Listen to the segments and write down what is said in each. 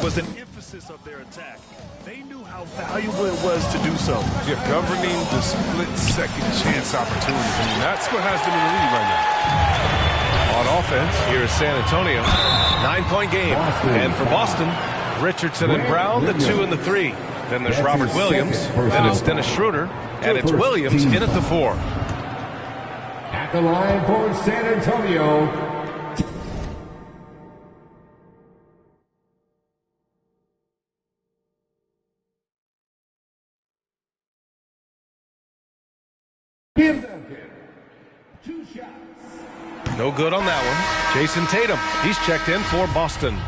was an emphasis of their attack. They knew how valuable it was to do so. Yeah, governing the split-second chance opportunities. I mean, that's what has them in the lead right now. On offense, here's San Antonio. 9-point game. And for Boston, Richardson and Brown, the 2 and the 3. Then there's Robert Williams. Then it's Dennis Schroeder. And it's Williams in at the 4. At the line for San Antonio, Tim Duncan. 2 shots. No good on that one. Jason Tatum, he's checked in for Boston.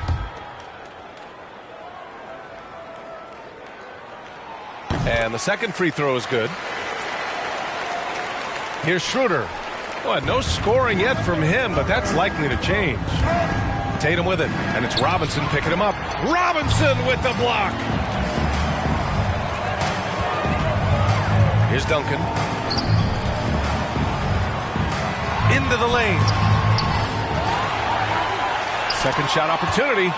And the second free throw is good. Here's Schroeder. Well, no scoring yet from him, but that's likely to change. Tatum with it, and it's Robinson picking him up. Robinson with the block. Here's Duncan. Into the lane. Second shot opportunity.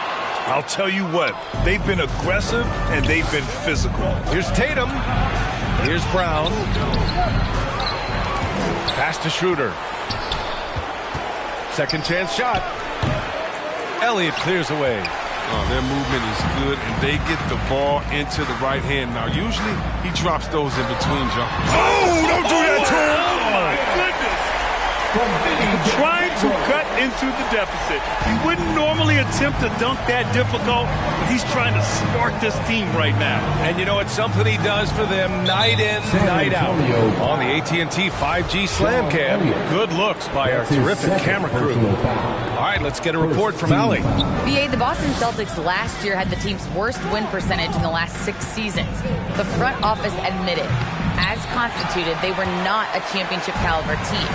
I'll tell you what, they've been aggressive and they've been physical. Here's Tatum. Here's Brown. Pass to Schroeder. Second chance shot. Elliott clears away. Oh, their movement is good, and they get the ball into the right hand. Now, usually he drops those in between jumpers. Oh, don't do that to him! Oh, my goodness! Trying to cut into the deficit. He wouldn't normally attempt to dunk that difficult, but he's trying to spark this team right now. And you know, it's something he does for them night in, night out. On the AT&T 5G Slam Cam. Good looks by our terrific camera crew. All right, let's get a report from Allie. BA, the Boston Celtics last year had the team's worst win percentage in the last 6 seasons. The front office admitted, as constituted, they were not a championship caliber team.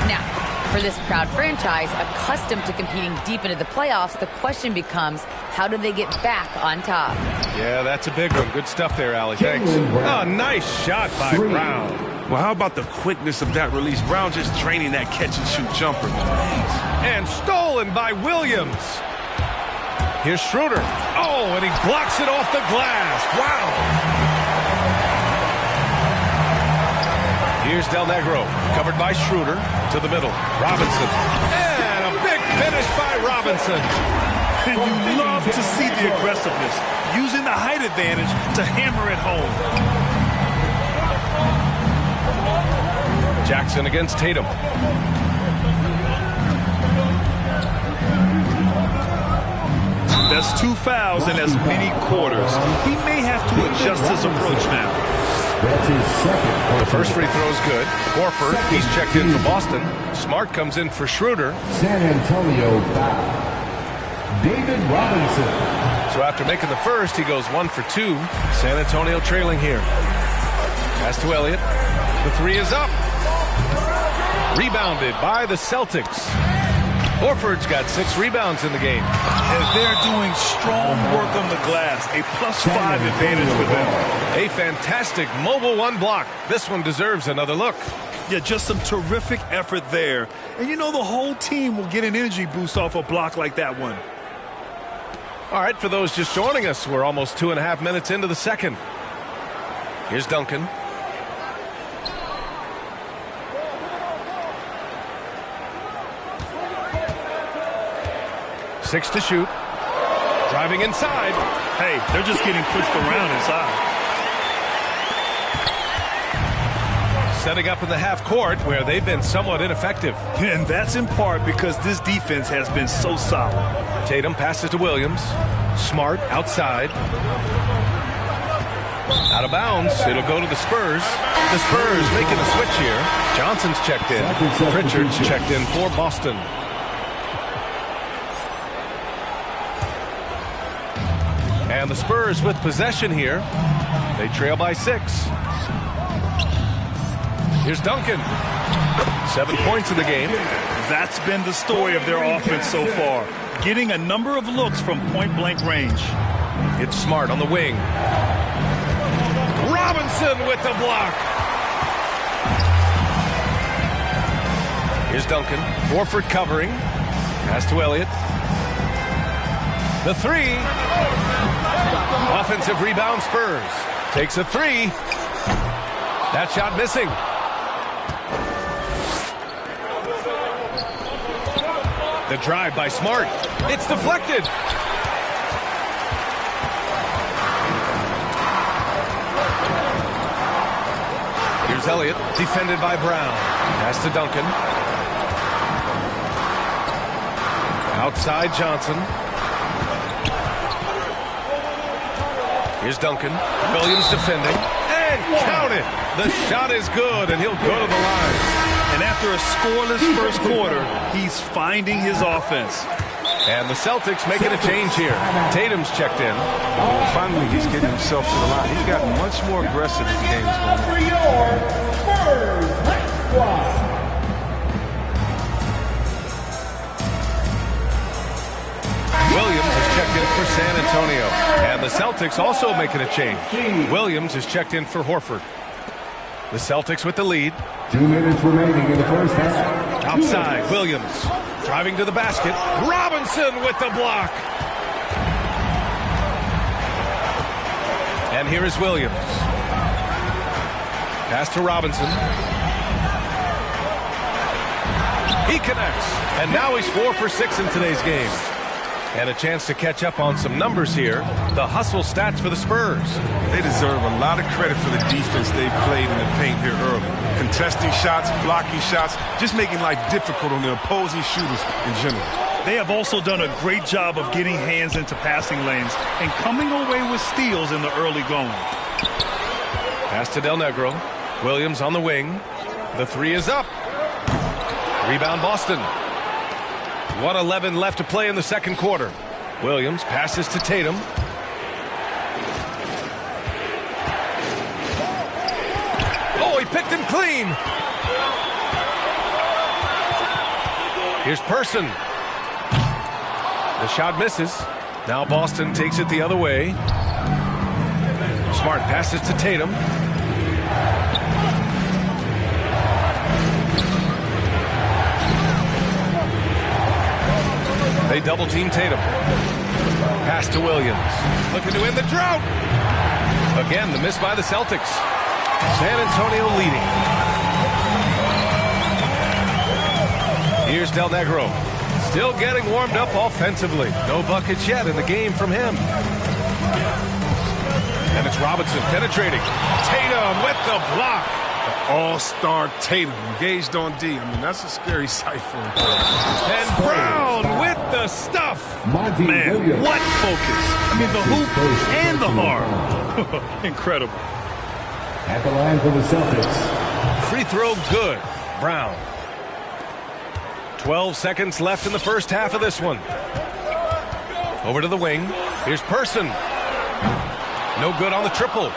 Now, for this proud franchise, accustomed to competing deep into the playoffs, the question becomes, how do they get back on top? Yeah, that's a big one. Good stuff there, Allie. Thanks. Oh, nice shot by Brown. Well, how about the quickness of that release? Brown just training that catch-and-shoot jumper. And stolen by Williams. Here's Schroeder. Oh, and he blocks it off the glass. Wow. Here's Del Negro, covered by Schroeder, to the middle. Robinson. And a big finish by Robinson. And you love to see the aggressiveness, using the height advantage to hammer it home. Jackson against Tatum. That's 2 fouls in as many quarters. He may have to adjust his approach now. That's his second. The first free throw is good. Horford, he's checked in for Boston. Smart comes in for Schroeder. San Antonio foul. David Robinson. So after making the first, he goes 1 for 2. San Antonio trailing here. Pass to Elliott. The 3 is up. Rebounded by the Celtics. Horford's got 6 rebounds in the game. And they're doing strong work on the glass. A +5 advantage for them. A fantastic mobile 1 block. This one deserves another look. Yeah, just some terrific effort there. And you know the whole team will get an energy boost off a block like that one. All right, for those just joining us, we're almost 2.5 minutes into the second. Here's Duncan. Six to shoot. Driving inside. Hey, they're just getting pushed around inside. Setting up in the half court where they've been somewhat ineffective. And that's in part because this defense has been so solid. Tatum passes to Williams. Smart outside. Out of bounds. It'll go to the Spurs. The Spurs making a switch here. Johnson's checked in. Pritchard's checked in for Boston. And the Spurs with possession here. They trail by 6. Here's Duncan. 7 points in the game. That's been the story of their offense so far. Getting a number of looks from point-blank range. It's Smart on the wing. Robinson with the block. Here's Duncan. Horford covering. Pass to Elliott. The 3. Offensive rebound Spurs. Takes a three. That shot missing. The drive by Smart. It's deflected. Here's Elliott, defended by Brown. Pass to Duncan. Outside Johnson. Here's Duncan. Williams defending. And count it. The shot is good, and he'll go to the line. And after a scoreless first quarter, he's finding his offense. And the Celtics making a change here. Tatum's checked in. Finally, he's getting himself to the line. He's gotten much more aggressive as the game's going on. For your Spurs High Squad. Williams is checked in for San Antonio. And the Celtics also making a change. Williams is checked in for Horford. The Celtics with the lead. 2 minutes remaining in the first half. Outside, Williams driving to the basket. Robinson with the block. And here is Williams. Pass to Robinson. He connects. And now he's 4 for 6 in today's game. And a chance to catch up on some numbers here. The hustle stats for the Spurs. They deserve a lot of credit for the defense they've played in the paint here early. Contesting shots, blocking shots, just making life difficult on the opposing shooters in general. They have also done a great job of getting hands into passing lanes and coming away with steals in the early going. Pass to Del Negro. Williams on the wing. The three is up. Rebound Boston. 1:11 left to play in the second quarter. Williams passes to Tatum. Oh, he picked him clean. Here's Person. The shot misses. Now Boston takes it the other way. Smart passes to Tatum. They double team Tatum. Pass to Williams. Looking to end the drought. Again, the miss by the Celtics. San Antonio leading. Here's Del Negro. Still getting warmed up offensively. No buckets yet in the game from him. And it's Robinson penetrating. Tatum with the block. All-star Tatum engaged on D. I mean, that's a scary sight for him. And Brown with the stuff. Man, what focus. I mean, the hoop and the arm. Incredible. At the line for the Celtics. Free throw good. Brown. 12 seconds left in the first half of this one. Over to the wing. Here's Person. No good on the triple.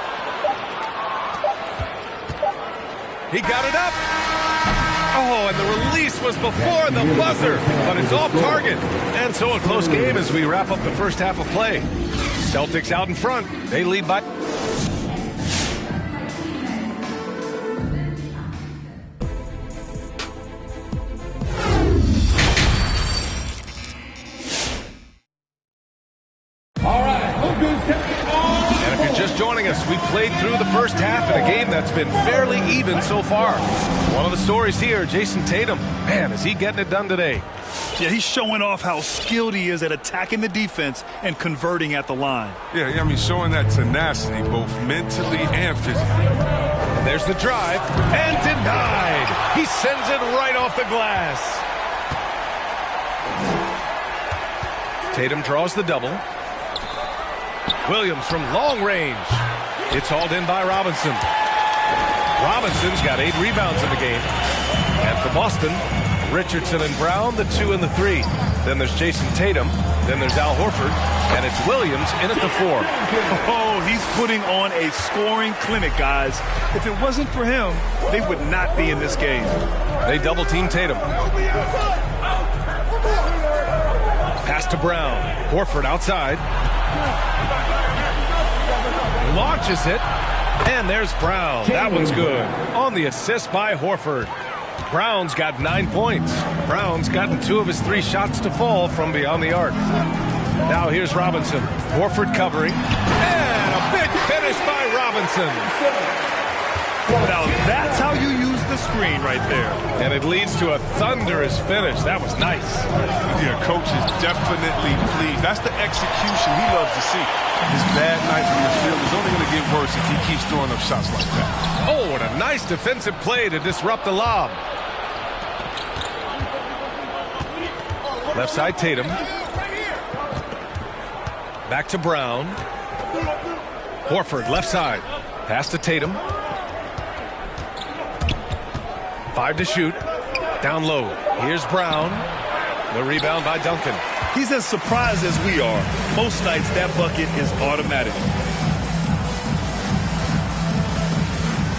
He got it up. Oh, and the release was before the buzzer, but it's off target. And so a close game as we wrap up the first half of play. Celtics out in front. They lead by... We played through the first half in a game that's been fairly even so far. One of the stories here, Jason Tatum. Man, is he getting it done today? Yeah, he's showing off how skilled he is at attacking the defense and converting at the line. Yeah, I mean, showing that tenacity both mentally and physically. And there's the drive, and denied. He sends it right off the glass. Tatum draws the double. Williams from long range. It's hauled in by Robinson. Robinson's got 8 rebounds in the game. And for Boston, Richardson and Brown, the 2 and the 3. Then there's Jason Tatum. Then there's Al Horford. And it's Williams in at the 4. Oh, he's putting on a scoring clinic, guys. If it wasn't for him, they would not be in this game. They double team Tatum. Pass to Brown. Horford outside. Launches it, and there's Brown. That one's good. On the assist by Horford. Brown's got 9 points. Brown's gotten 2 of his 3 shots to fall from beyond the arc. Now Now here's Robinson. Horford covering. And a big finish by Robinson. Now that's how you use the screen right there. And it leads to a thunderous finish. That was nice. Yeah, coach is definitely pleased. That's the execution he loves to see. His bad night from the field is only going to get worse if he keeps throwing up shots like that. Oh, and a nice defensive play to disrupt the lob. Left side Tatum. Back to Brown. Horford left side. Pass to Tatum. 5 to shoot. Down low. Here's Brown. The rebound by Duncan. He's as surprised as we are. Most nights that bucket is automatic.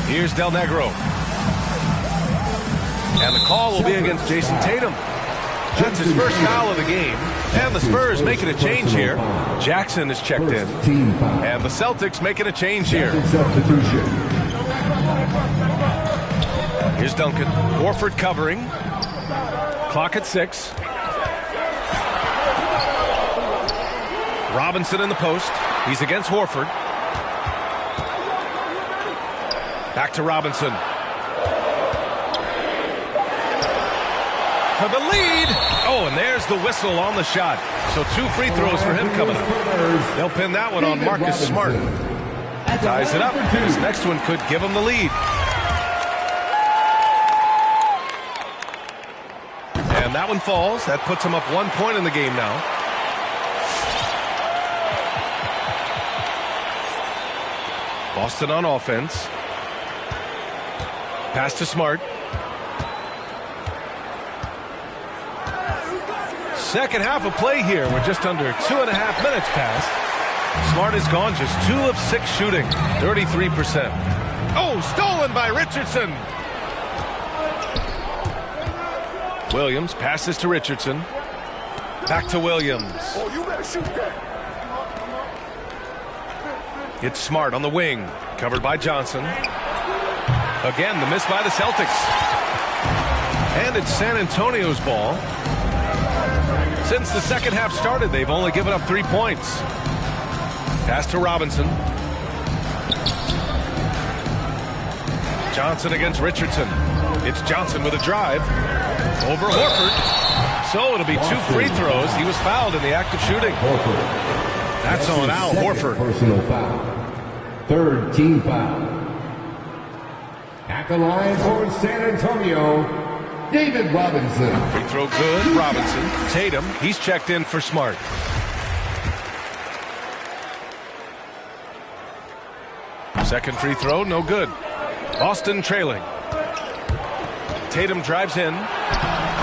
Here's Del Negro. And the call will be against Jason Tatum. That's his first foul of the game. And the Spurs making a change here. Jackson is checked in. And the Celtics making a change here. Here's Duncan. Horford covering. Clock at 6. Robinson in the post. He's against Horford. Back to Robinson. For the lead. Oh, and there's the whistle on the shot. So 2 free throws for him coming up. They'll pin that one on Marcus Smart. Ties it up. This next one could give him the lead. And that one falls. That puts him up 1 point in the game now. Boston on offense. Pass to Smart. Second half of play here. We're just under 2.5 minutes past. Smart is gone, just 2 of 6 shooting, 33%. Oh, stolen by Richardson. Williams passes to Richardson. Back to Williams. Oh, you better shoot that. It's Smart on the wing. Covered by Johnson. Again, the miss by the Celtics. And it's San Antonio's ball. Since the second half started, they've only given up 3 points. Pass to Robinson. Johnson against Richardson. It's Johnson with a drive. Over Horford. So it'll be 2 free throws. He was fouled in the act of shooting. That's on Al Horford. Personal foul. 3rd team foul. At the line for San Antonio, David Robinson. Free throw good. Robinson. Tatum. He's checked in for Smart. Second free throw, no good. Boston trailing. Tatum drives in.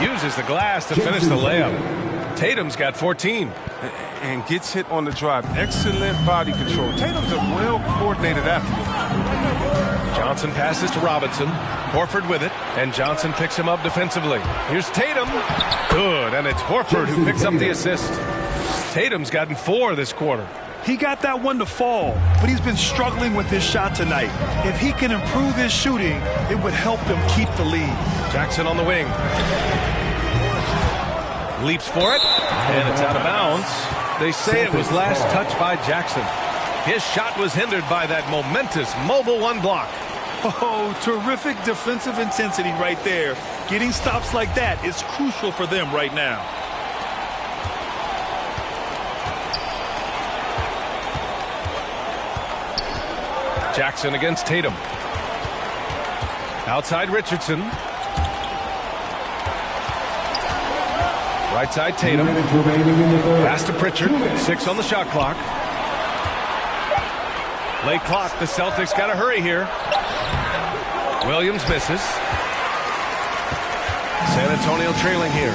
Uses the glass to finish the layup. Tatum's got 14. And gets hit on the drive. Excellent body control. Tatum's a well-coordinated athlete. Johnson passes to Robinson. Horford with it. And Johnson picks him up defensively. Here's Tatum. Good. And it's Horford who picks up the assist. Tatum's gotten 4 this quarter. He got that one to fall, but he's been struggling with his shot tonight. If he can improve his shooting, it would help them keep the lead. Jackson on the wing. Leaps for it. And it's out of bounds. They say it was last touched by Jackson. His shot was hindered by that momentous mobile 1 block. Oh, terrific defensive intensity right there. Getting stops like that is crucial for them right now. Jackson against Tatum. Outside Richardson. Right side Tatum. Pass to Pritchard. 6 on the shot clock. Late clock. The Celtics got to hurry here. Williams misses. San Antonio trailing here.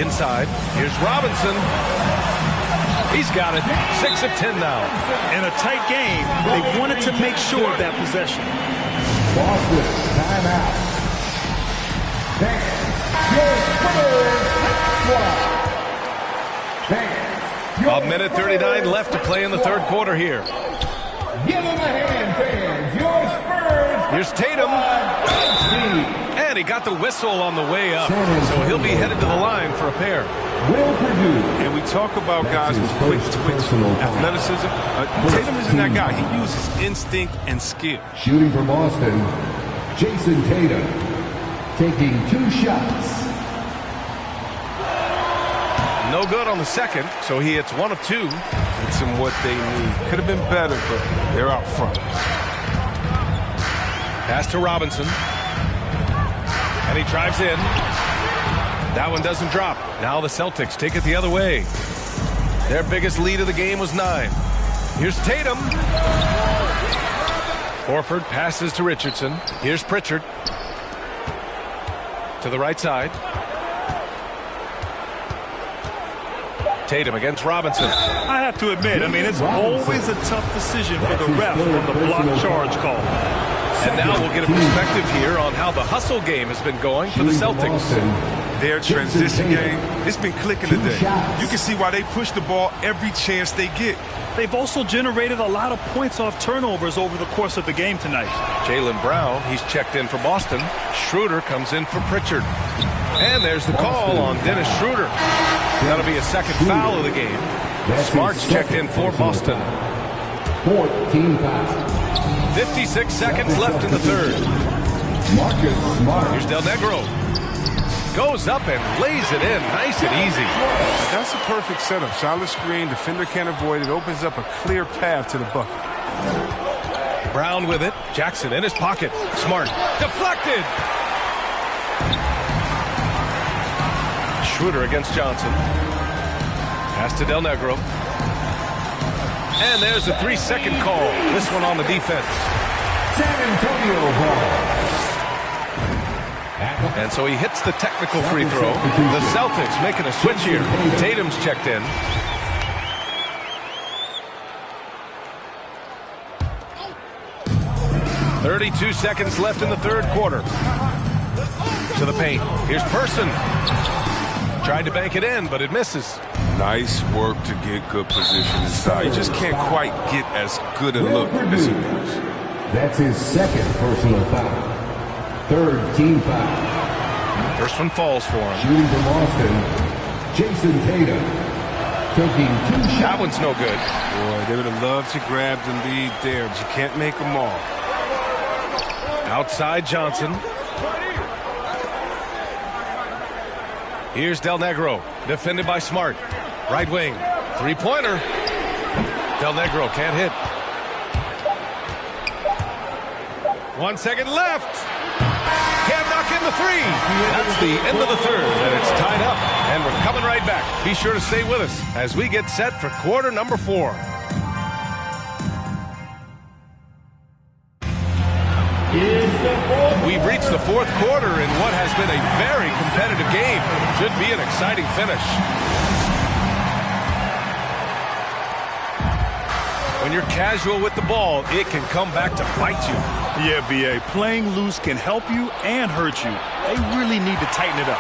Inside. Here's Robinson. He's got it. 6 of 10 now. In a tight game, they wanted to make sure of that possession. Boston, timeout. A minute 39 left to play in the third quarter here. Give him a hand, fans. Your Spurs. Here's Tatum. And he got the whistle on the way up. So he'll be headed to the line for a pair. Will Perdue. And we talk about guys with quick twitch athleticism. Tatum isn't that guy. He uses instinct and skill. Shooting for Boston, Jason Tatum. Taking 2 shots. No good on the second, so he hits 1 of 2. It's them what they need. Could have been better, but they're out front. Pass to Robinson. And he drives in. That one doesn't drop. Now the Celtics take it the other way. Their biggest lead of the game was 9. Here's Tatum. Horford passes to Richardson. Here's Pritchard. To the right side. Tatum against Robinson. I have to admit, it's always a tough decision for the ref on the block charge call. And now we'll get a perspective here on how the hustle game has been going for the Celtics. Their transition game, it's been clicking today. You can see why they push the ball every chance they get. They've also generated a lot of points off turnovers over the course of the game tonight. Jaylen Brown, he's checked in for Boston. Schroeder comes in for Pritchard. And there's the call on Dennis Schroeder. That'll be a second foul of the game. Smart's checked in for Boston. 14 fouls. 56 seconds left in the third. Marcus Smart. Here's Del Negro. Goes up and lays it in. Nice and easy. That's a perfect setup. Charlotte screen, defender can't avoid it. Opens up a clear path to the bucket. Brown with it. Jackson in his pocket. Smart. Deflected. Schroeder against Johnson. Pass to Del Negro. And there's a 3-second call. This one on the defense. San Antonio ball. And so he hits the technical free throw. The Celtics making a switch here. Tatum's checked in. .32 seconds left in the third quarter. To the paint. Here's Person. Tried to bank it in, but it misses. Nice work to get good position inside. You just can't quite get as good a look as he does. That's his second personal foul. Third team foul. First one falls for him. Shooting for Boston, Jason Tatum. Taking 2 shots. That one's no good. Boy, they would have loved to grab the lead there, but you can't make them all. Outside Johnson. Here's Del Negro, defended by Smart. Right wing, 3-pointer. Del Negro can't hit. 1 second left. Can't knock in the 3. That's the end of the third, and it's tied up. And we're coming right back. Be sure to stay with us as we get set for quarter number 4. We've reached the fourth quarter in what has been a very competitive game. Should be an exciting finish. When you're casual with the ball, it can come back to bite you. Yeah, B.A., playing loose can help you and hurt you. They really need to tighten it up.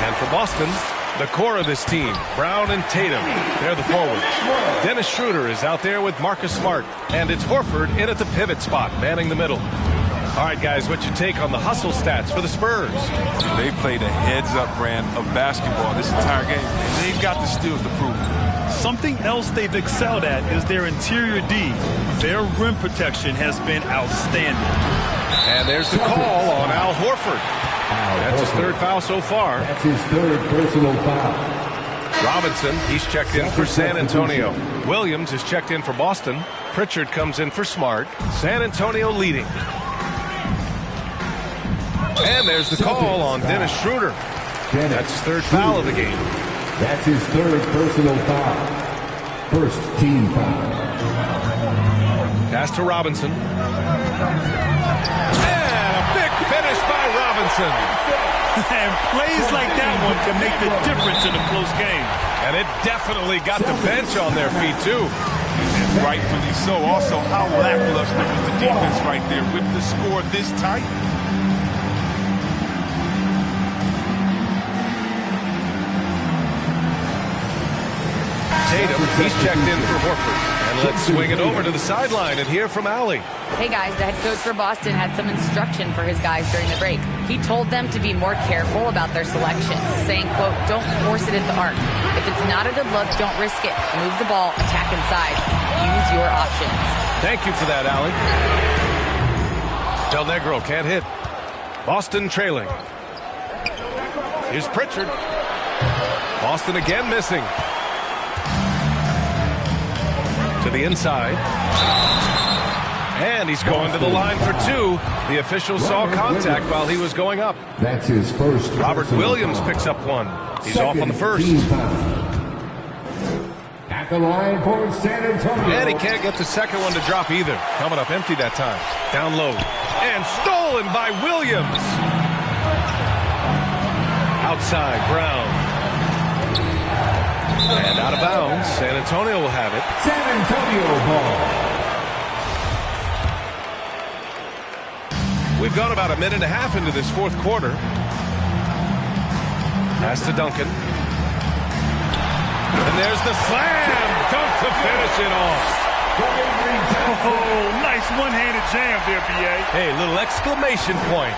And for Boston, the core of this team, Brown and Tatum, they're the forwards. Dennis Schroeder is out there with Marcus Smart, and it's Horford in at the pivot spot, manning the middle. All right, guys, what's your take on the hustle stats for the Spurs? They played a heads-up brand of basketball this entire game, and they've got the steals to prove it. Something else they've excelled at is their interior D. Their rim protection has been outstanding. And there's the call on Al Horford. That's his third foul so far. That's his third personal foul. Robinson, he's checked in for San Antonio. Williams is checked in for Boston. Pritchard comes in for Smart. San Antonio leading. And there's the call on Dennis Schroeder. That's his third foul of the game. That's his third personal foul. First team foul. Pass to Robinson. And a big finish by Robinson. And plays like that one can make the difference in a close game. And it definitely got the bench on their feet, too. And rightfully so. Also, how lackluster was the defense right there with the score this tight? Tatum, he's checked in for Horford. And And let's swing it over to the sideline and hear from Allie. Hey guys, the head coach for Boston had some instruction for his guys during the break. He told them to be more careful about their selections, saying, quote, don't force it at the arc. If it's not a good look, don't risk it. Move the ball, attack inside. Use your options. Thank you for that, Allie. Del Negro can't hit. Boston trailing. Here's Pritchard. Boston again missing. To the inside. And he's going to the line for two. The official saw contact while he was going up. That's his first. Robert Williams picks up one. He's off on the first. At the line for San Antonio. And he can't get the second one to drop either. Coming up empty that time. Down low. And stolen by Williams. Outside, Brown. And out of bounds. San Antonio will have it. San Antonio ball. We've gone about a minute and a half into this fourth quarter. Pass to Duncan. And there's the slam dunk to finish it off. Oh, nice one-handed jam there, B.A. Hey, little exclamation point.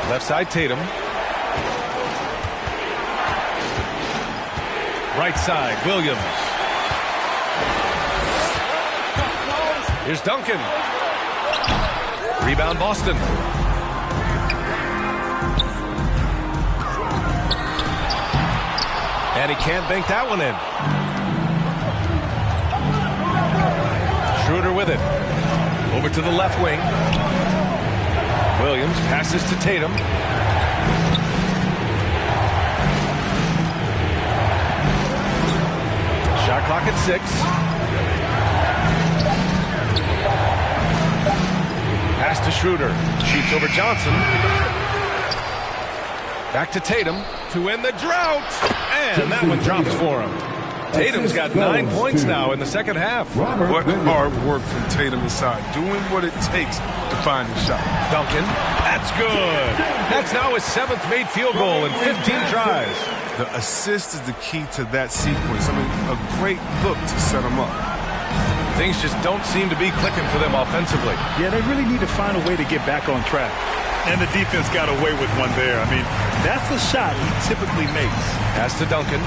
Left side, Tatum. Right side, Williams. Here's Duncan. Rebound, Boston. And he can't bank that one in. Schroeder with it. Over to the left wing. Williams passes to Tatum. Shot clock at 6. Pass to Schroeder. Shoots over Johnson. Back to Tatum to end the drought. And that one drops for him. Tatum's got 9 points now in the second half. What hard work from Tatum inside. Doing what it takes to find the shot. Duncan. That's good. That's now his 7th made field goal in 15 tries. The assist is the key to that sequence. I mean, a great look to set him up. Things just don't seem to be clicking for them offensively. Yeah, they really need to find a way to get back on track. And the defense got away with one there. I mean, that's the shot he typically makes. Pass to Duncan.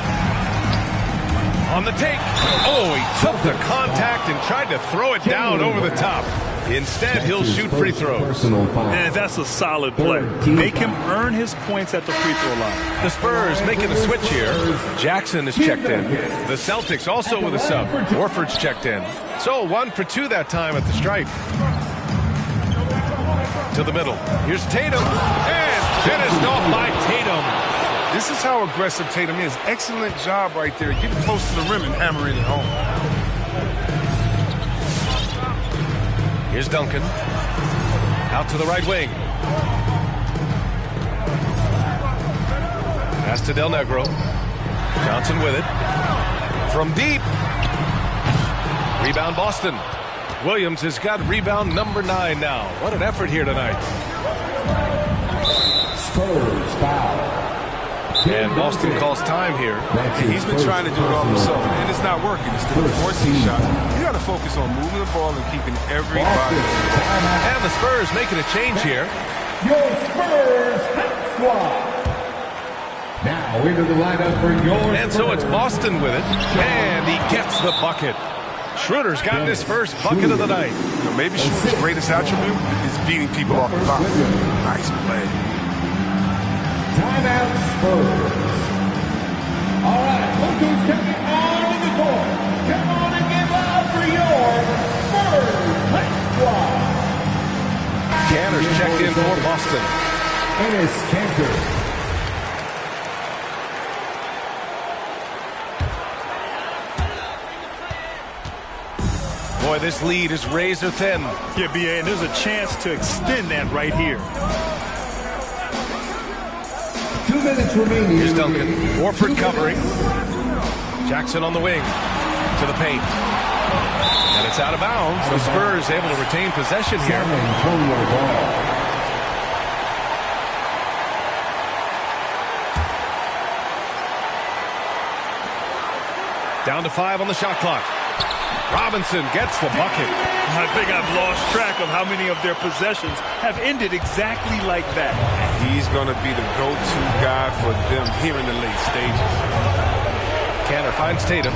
On the take. Oh, he took the contact and tried to throw it down over the top. Instead, he'll shoot free throws. And that's a solid play. Make him earn his points at the free throw line. The Spurs making a switch here. Jackson is checked in. The Celtics also with a sub. Horford's checked in. So 1 for 2 that time at the stripe. To the middle. Here's Tatum. And finished off by Tatum. This is how aggressive Tatum is. Excellent job right there. Get close to the rim and hammer it home. Here's Duncan. Out to the right wing. Pass to Del Negro. Johnson with it. From deep. Rebound Boston. Williams has got rebound number 9 now. What an effort here tonight. Spurs foul. And Boston calls time here. He's been trying to do it all himself, and it's not working. Instead of forcing shots, you got to focus on moving the ball and keeping everybody. And the Spurs making a change here. Your Spurs squad. Now into the lineup for your And so it's Boston with it. And he gets the bucket. Schroeder's gotten his first bucket of the night. You know, maybe Schroeder's greatest attribute is beating people off the box. Nice play. Timeout Spurs. All right, look who's coming on the court. Come on and give up for your Spurs squad. Canner's checked in for Boston. Enes Kanter. Boy, this lead is razor thin. Yeah, B.A., and there's a chance to extend that right here. 2 minutes remaining. Here's Duncan. Horford covering. Jackson on the wing. To the paint. And it's out of bounds. The Spurs able to retain possession here. San Antonio ball. Down to 5 on the shot clock. Robinson gets the bucket. I think I've lost track of how many of their possessions have ended exactly like that. He's going to be the go-to guy for them here in the late stages. Kanter finds Tatum.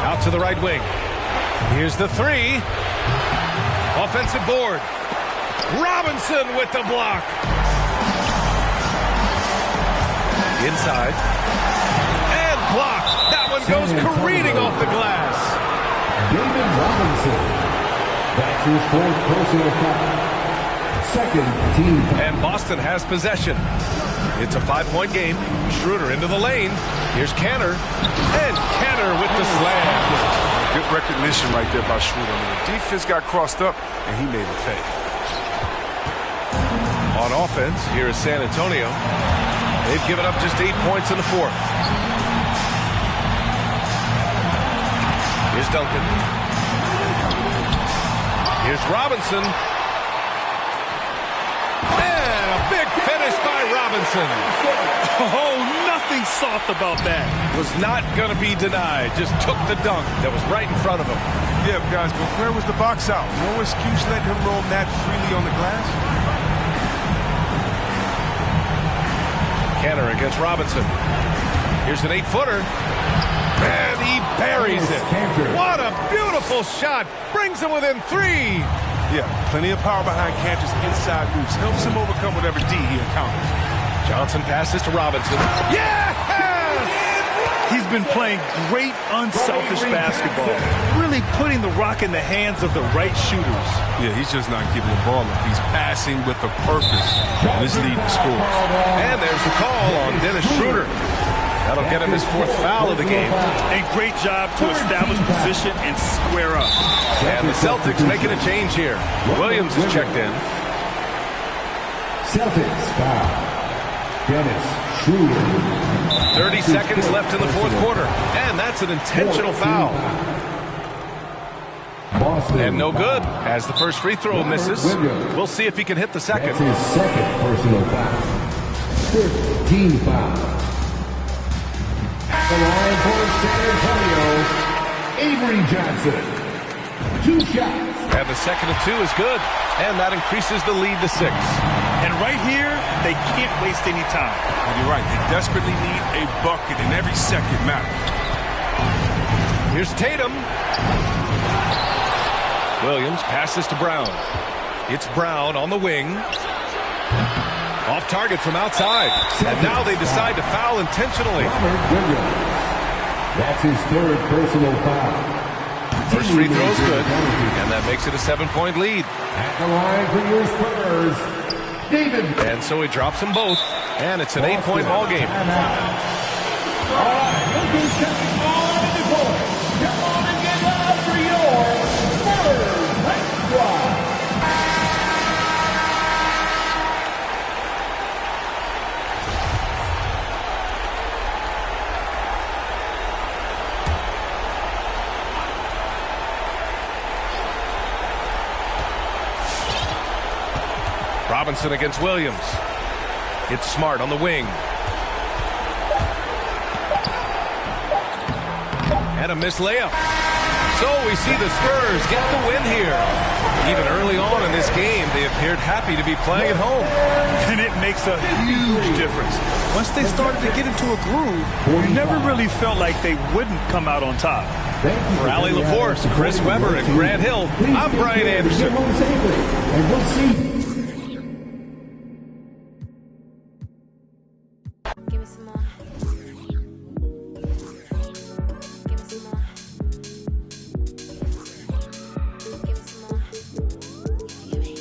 Out to the right wing. Here's the 3. Offensive board. Robinson with the block. Inside. And blocked. That one goes careening off the glass. David Robinson. That's his 4th personal foul. 2nd team foul. And Boston has possession. It's a 5-point game. Schroeder into the lane. Here's Kanter. And Kanter with the slam. Good recognition right there by Schroeder. The defense got crossed up, and he made it pay. On offense, here is San Antonio. They've given up just 8 points in the 4th. Here's Duncan. Here's Robinson. And a big finish by Robinson. Oh, nothing soft about that. Was not going to be denied. Just took the dunk that was right in front of him. Yeah, guys, but where was the box out? No excuse letting him roam that freely on the glass. Kanter against Robinson. Here's an 8-footer. And he buries it. What a beautiful shot. Brings him within 3. Yeah, plenty of power behind Kanter's inside moves. Helps him overcome whatever D he encounters. Johnson passes to Robinson. Yes! He's been playing great, unselfish basketball. Really putting the rock in the hands of the right shooters. Yeah, he's just not giving the ball up. He's passing with a purpose. And this lead scores. And there's the call on Dennis Schroeder. That'll get him his 4th foul of the game. A great job to establish position and square up. And the Celtics making a change here. Williams is checked in. Celtics foul. Dennis Schroeder. 30 seconds left in the 4th quarter. And that's an intentional foul. Boston. And no good, as the first free throw misses. We'll see if he can hit the second. That's his 2nd personal foul. 13 foul. At the line for San Antonio, Avery Johnson. 2 shots. And the second of 2 is good. And that increases the lead to 6. And right here, they can't waste any time. And you're right. They desperately need a bucket, and every second matters. Here's Tatum. Williams passes to Brown. It's Brown on the wing. Off target from outside. And now they decide to foul intentionally. That's his 3rd personal foul. First free throw is good. And that makes it a 7-point lead. At the line for your Spurs, David. And so he drops them both. And it's an 8-point ball game. All right, look who's coming on in the court. Come on and give up for your Spurs. Let's squad. Robinson against Williams. It's Smart on the wing. And a missed layup. So we see the Spurs get the win here. Even early on in this game, they appeared happy to be playing at home. And it makes a huge difference. Once they started to get into a groove, you never really felt like they wouldn't come out on top. For Allie LaForce, Chris Webber, and Grant Hill, I'm Brian Anderson. And we'll see. Give me some more. Give me some more. Give me some more. Give me.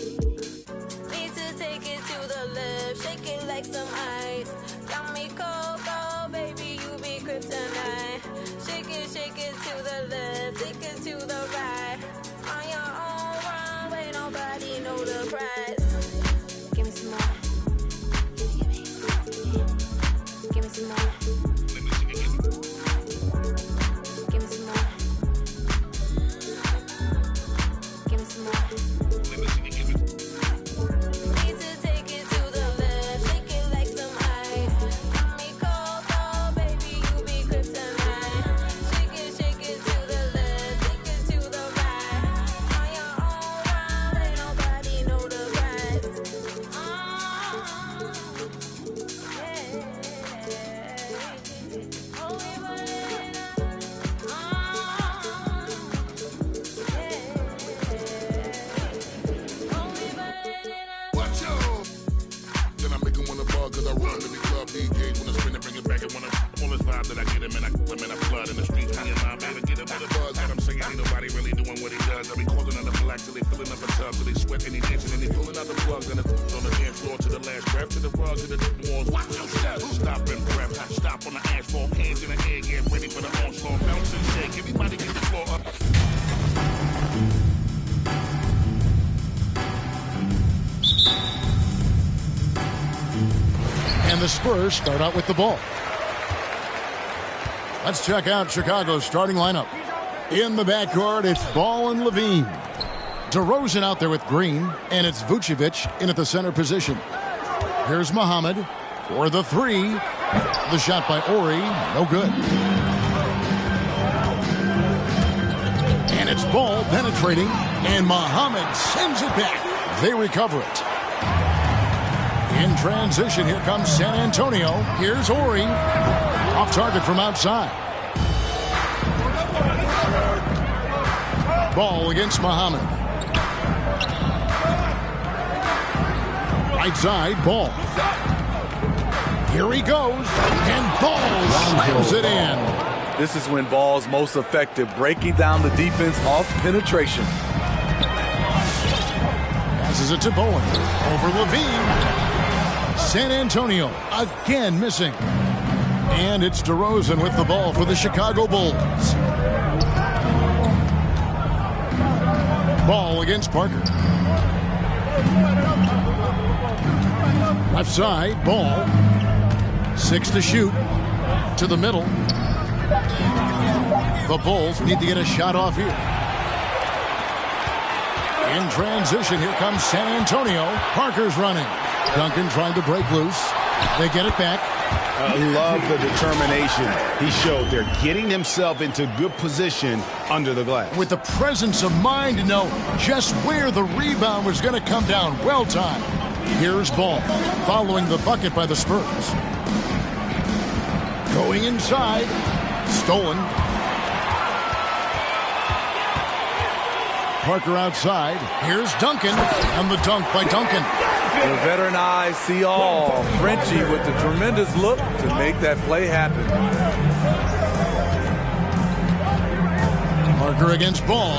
Need to take it to the left, shake it like some ice. Got me cold, cold, baby, you be kryptonite. Shake it to the left, take it to the right. On your own runway, nobody know the price. Give me some more. Give me some more. Give me some more. Give me some more. Need to take it to the left, shake it like some ice. Got me cold, cold, I run to the club, DJs when I spin it, bring it back. And when I all this vibe that I get him and I flood in the streets. Me and my baby get him with a buzz. That I'm saying ain't nobody really doing what he does. I be calling out the black till they filling up a tub, till they sweat and they dancing and they pulling out the plugs and it's on the dance floor to the last breath, to the rug, to the walls. Watch your step. Stop and prep. Stop on the asphalt, hands in the air, get ready for the onslaught. Bounce and shake. Everybody get the floor up. And the Spurs start out with the ball. Let's check out Chicago's starting lineup. In the backcourt, it's Ball and Levine. DeRozan out there with Green, and it's Vucevic in at the center position. Here's Muhammad for the three. The shot by Ori, no good. And it's Ball penetrating, and Muhammad sends it back. They recover it. In transition, here comes San Antonio. Here's Ori. Off target from outside. Ball against Muhammad. Right side, Ball. Here he goes. And Ball slams it in. This is when Ball's most effective, breaking down the defense off penetration. Passes it to Bowen. Over Levine. San Antonio again missing. And it's DeRozan with the ball for the Chicago Bulls. Ball against Parker. Left side, Ball. 6 to shoot. To the middle. The Bulls need to get a shot off here. In transition, here comes San Antonio. Parker's running. Duncan trying to break loose. They get it back. I love the determination he showed there, getting himself into good position under the glass. With the presence of mind to know just where the rebound was going to come down. Well timed. Here's Ball, following the bucket by the Spurs. Going inside. Stolen. Parker outside. Here's Duncan. And the dunk by Duncan. The veteran eyes see all. Frenchie with the tremendous look to make that play happen. Parker against Ball.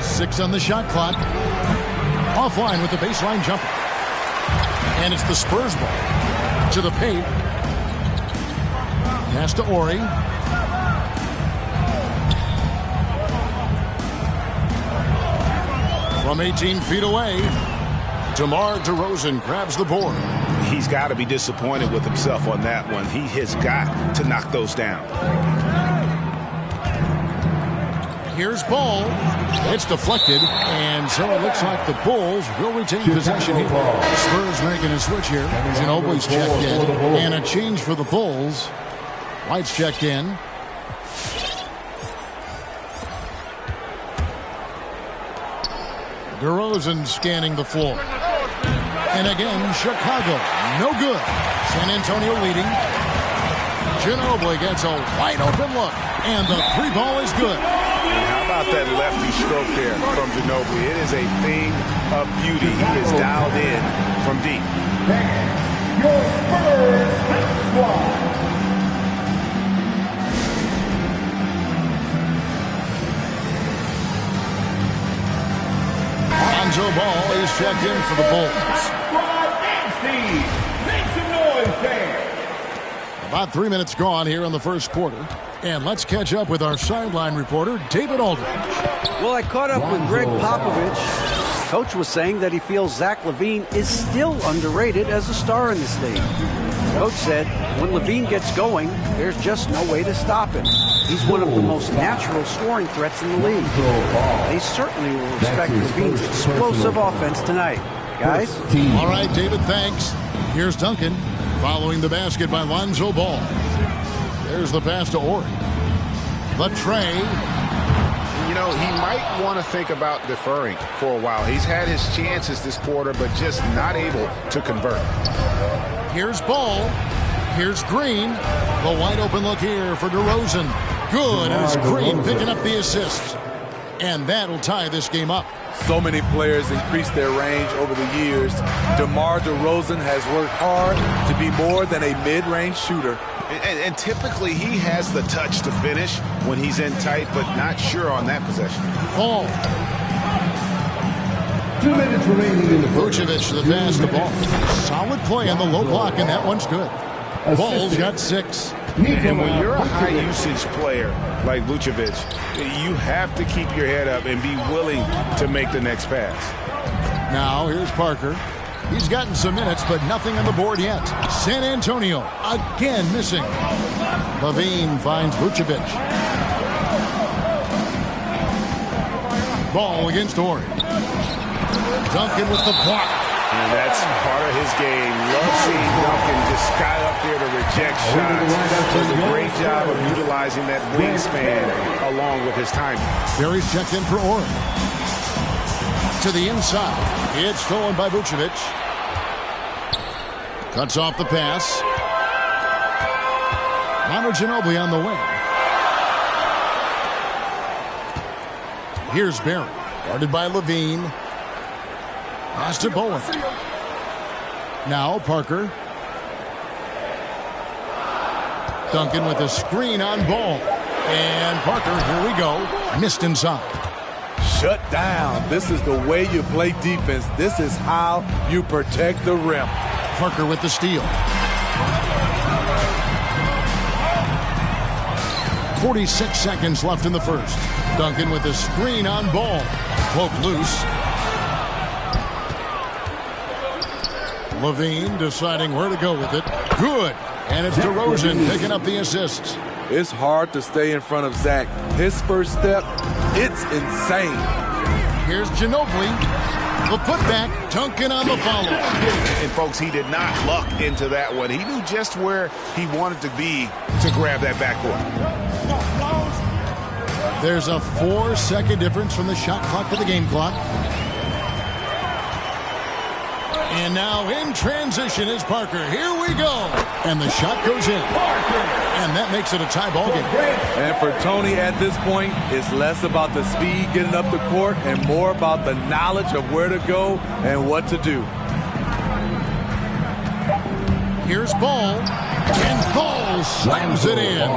Six on the shot clock. Offline with the baseline jumper. And it's the Spurs ball. To the paint. Pass to Ori. From 18 feet away, DeMar DeRozan grabs the board. He's got to be disappointed with himself on that one. He has got to knock those down. Here's Ball. It's deflected, and so it looks like the Bulls will retain possession here. The Spurs making a switch here. Ginobili's checked in, and a change for the Bulls. White's checked in. DeRozan scanning the floor. And again, Chicago, no good. San Antonio leading. Ginobili gets a wide open look, and the three ball is good. How about that lefty stroke there from Ginobili? It is a thing of beauty. He is dialed in from deep. Your Spurs squad. Lonzo Ball is checked in for the Bulls. Make some noise there. About 3 minutes gone here in the first quarter. And let's catch up with our sideline reporter, David Aldridge. Well, I caught up with Greg Popovich. Coach was saying that he feels Zach LaVine is still underrated as a star in this league. Coach said when LaVine gets going, there's just no way to stop him. He's one of the most natural scoring threats in the league. They certainly will respect LaVine's explosive offense tonight. Guys? All right, David, thanks. Here's Duncan following the basket by Lonzo Ball. There's the pass to Ori. The tray. You know, he might want to think about deferring for a while. He's had his chances this quarter, but just not able to convert. Here's Ball. Here's Green. The wide open look here for DeRozan. Good, and it's Green picking up the assist. And that'll tie this game up. So many players increase their range over the years. DeMar DeRozan has worked hard to be more than a mid-range shooter. And typically he has the touch to finish when he's in tight, but not sure on that possession. Ball. 2 minutes remaining in the first. Vucevic to the basketball. Solid play on the low block, and that one's good. Ball's got 6. And when you're a high-usage player like Vucevic, you have to keep your head up and be willing to make the next pass. Now, here's Parker. He's gotten some minutes, but nothing on the board yet. San Antonio, again missing. LaVine finds Vucevic. Ball against Horry. Duncan with the block. And that's part of his game. Love seeing Duncan just sky up there to reject shots. Does a great job of utilizing that wingspan along with his timing. Barry's checked in for Horry. To the inside. It's stolen by Vucevic. Cuts off the pass. Manu Ginobili on the wing. Here's Barry. Guarded by LaVine. Pass to Bowen. Now Parker. Duncan with a screen on Ball. And Parker, here we go. Missed inside. Shut down. This is the way you play defense. This is how you protect the rim. Parker with the steal. 46 seconds left in the first. Duncan with a screen on Ball. Poke loose. LaVine deciding where to go with it. Good. And it's DeRozan picking up the assists. It's hard to stay in front of Zach. His first step, it's insane. Here's Ginobili. The putback. Duncan on the follow. And folks, he did not luck into that one. He knew just where he wanted to be to grab that backboard. There's a 4-second difference from the shot clock to the game clock. And now in transition is Parker. Here we go. And the shot goes in. And that makes it a tie ball game. And for Tony at this point, it's less about the speed getting up the court and more about the knowledge of where to go and what to do. Here's Ball. And Ball slams it in.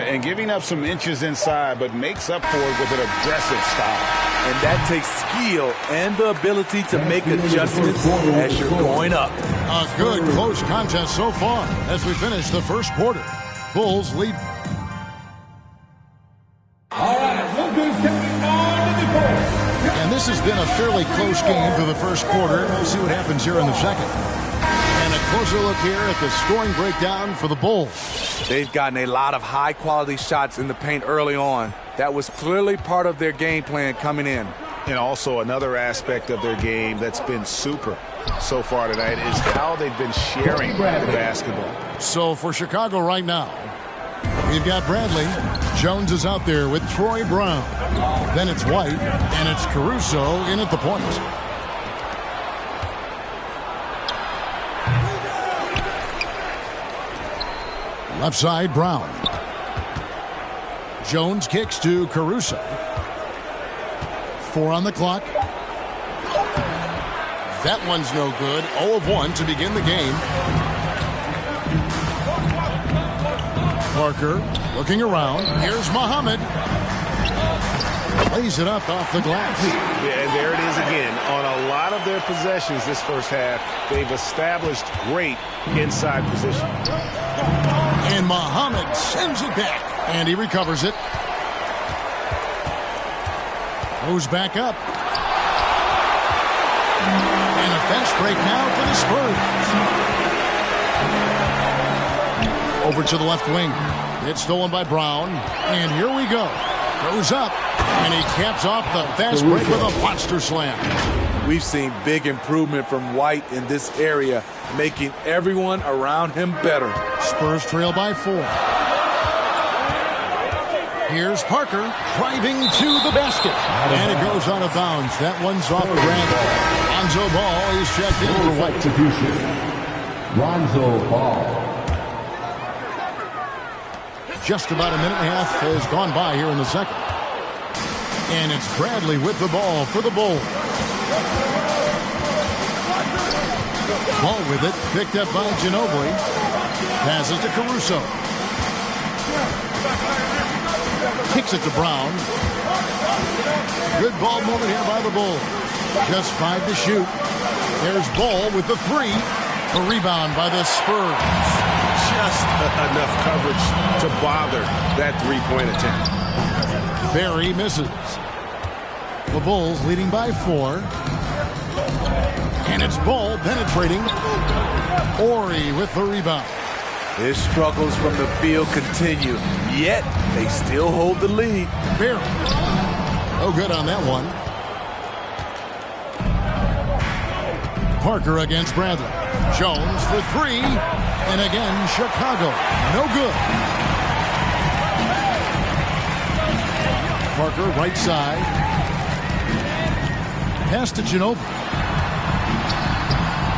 And giving up some inches inside, but makes up for it with an aggressive style. And that takes skill and the ability to make adjustments as you're going up. A good close contest so far as we finish the first quarter. Bulls lead. All right, look who's coming on to the court. And this has been a fairly close game through the first quarter. We'll see what happens here in the second. And a closer look here at the scoring breakdown for the Bulls. They've gotten a lot of high-quality shots in the paint early on. That was clearly part of their game plan coming in. And also another aspect of their game that's been super so far tonight is how they've been sharing the basketball. So for Chicago right now, we've got Bradley. Jones is out there with Troy Brown. Then it's White, and it's Caruso in at the point. Left side, Brown. Jones kicks to Caruso. 4 on the clock. That one's no good. 0 of 1 to begin the game. Parker looking around. Here's Muhammad. Lays it up off the glass. Yeah, and there it is again. On a lot of their possessions this first half, they've established great inside position. And Muhammad sends it back. And he recovers it. Goes back up. And a fast break now for the Spurs. Over to the left wing. It's stolen by Brown. And here we go. Goes up. And he caps off the fast break with a monster slam. We've seen big improvement from White in this area, making everyone around him better. Spurs trail by 4. Here's Parker driving to the basket. And it goes out of bounds. That one's off the ground. Lonzo Ball is checked in for White. Lonzo Ball. Just about a minute and a half has gone by here in the second. And it's Bradley with the ball for the Bulls. Ball with it, picked up by Ginobili. Passes to Caruso. Kicks it to Brown. Good ball moment here by the Bulls. Just 5 to shoot. There's Ball with the 3. A rebound by the Spurs. Just enough coverage to bother that three-point attempt. Barry misses. The Bulls leading by 4. And it's Ball penetrating. Ori with the rebound. His struggles from the field continue, yet they still hold the lead. Barry. No good on that one. Parker against Bradley. Jones for 3. And again, Chicago. No good. Parker right side. Pass to Ginobili.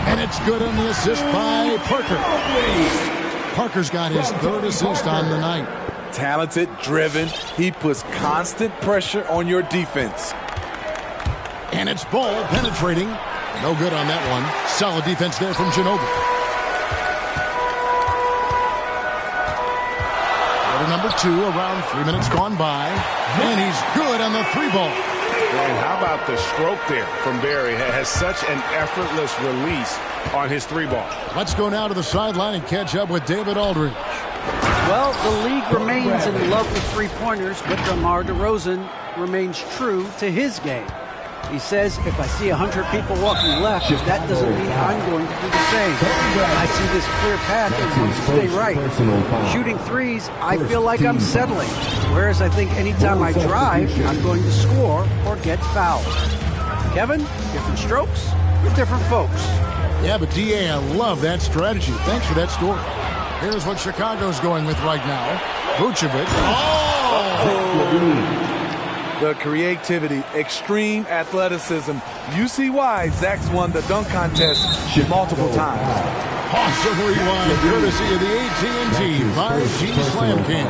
And it's good on the assist by Parker. Parker's got his 3rd assist on the night. Talented, driven. He puts constant pressure on your defense. And it's Ball penetrating. No good on that one. Solid defense there from Ginobili. Quarter number 2, around 3 minutes gone by. And he's good on the 3 ball. And how about the stroke there from Barry? Has such an effortless release on his 3 ball. Let's go now to the sideline and catch up with David Aldridge. Well, the league remains in love with three-pointers, but DeMar DeRozan remains true to his game. He says, if I see 100 people walking left, that doesn't mean I'm going to do the same. I see this clear path and want to stay right. Shooting threes, I feel like I'm settling. Whereas I think anytime I drive, I'm going to score or get fouled. Kevin, different strokes for different folks. Yeah, but D.A., I love that strategy. Thanks for that story. Here's what Chicago's going with right now. Vucevic. Oh! The creativity, extreme athleticism. You see why Zach's won the dunk contest multiple times. Awesome rewind, courtesy of the AT&T 5G Slam King.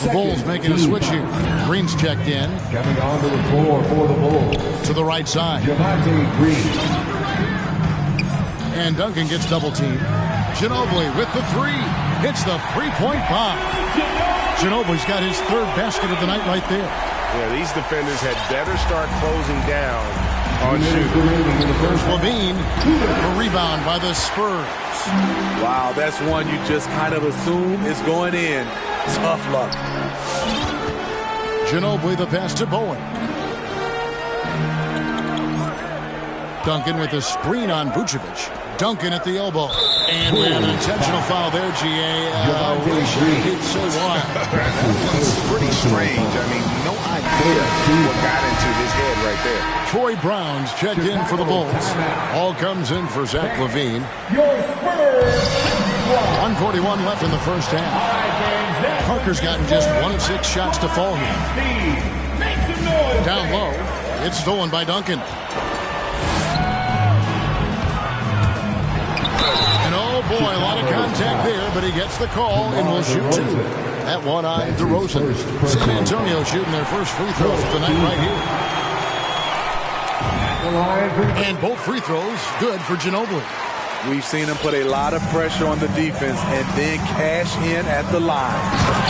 The Bulls making a switch here. Green's checked in. Coming onto the floor for the Bulls. To the right side. Javonte Green. And Duncan gets double teamed. Ginobili with the 3. Hits the 3-point bomb. Ginobili's got his 3rd basket of the night right there. Yeah, these defenders had better start closing down on shooting. There's Levine. A rebound by the Spurs. Wow, that's one you just kind of assume is going in. Tough luck. Ginobili the pass to Bowen. Duncan with a screen on Vucevic. Duncan at the elbow. And we have an intentional foul there, G.A. Wish I could say why. It's pretty strange. I mean, no idea what got into his head right there. Troy Brown's checked in for the Bulls. All comes in for Zach LaVine. 1:41 left in the first half. Parker's gotten just 1 of 6 shots to fall here. Down low. It's stolen by Duncan. Boy, a lot of contact there, but he gets the call and will shoot 2. That one on DeRozan. San Antonio shooting their first free throws of the night right here. And both free throws good for Ginobili. We've seen him put a lot of pressure on the defense and then cash in at the line.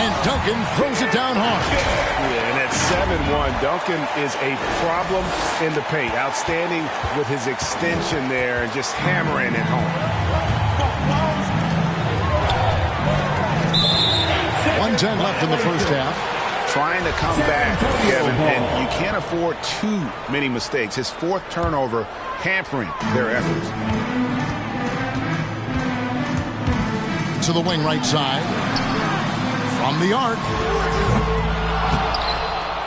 And Duncan throws it down hard. Yeah, and at 7-1, Duncan is a problem in the paint. Outstanding with his extension there and just hammering it home. 1:10 left in the first half. Trying to come back, Kevin, and you can't afford too many mistakes. His 4th turnover hampering their efforts. To the wing right side. From the arc.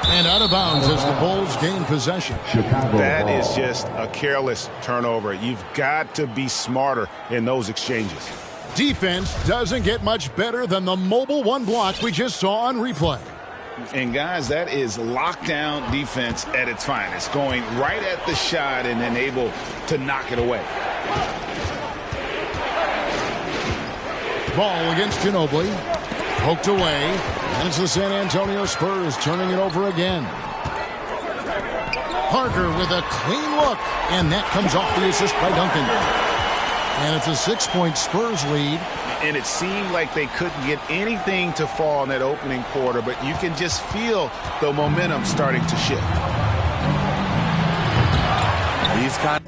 And out of bounds as the Bulls gain possession. That is just a careless turnover. You've got to be smarter in those exchanges. Defense doesn't get much better than the mobile 1 block we just saw on replay. And guys, that is lockdown defense at its finest. Going right at the shot and then able to knock it away. Ball against Ginobili. Poked away. And it's the San Antonio Spurs turning it over again. Parker with a clean look, and that comes off the assist by Duncan. And it's a 6-point Spurs lead. And it seemed like they couldn't get anything to fall in that opening quarter, but you can just feel the momentum starting to shift. He's kind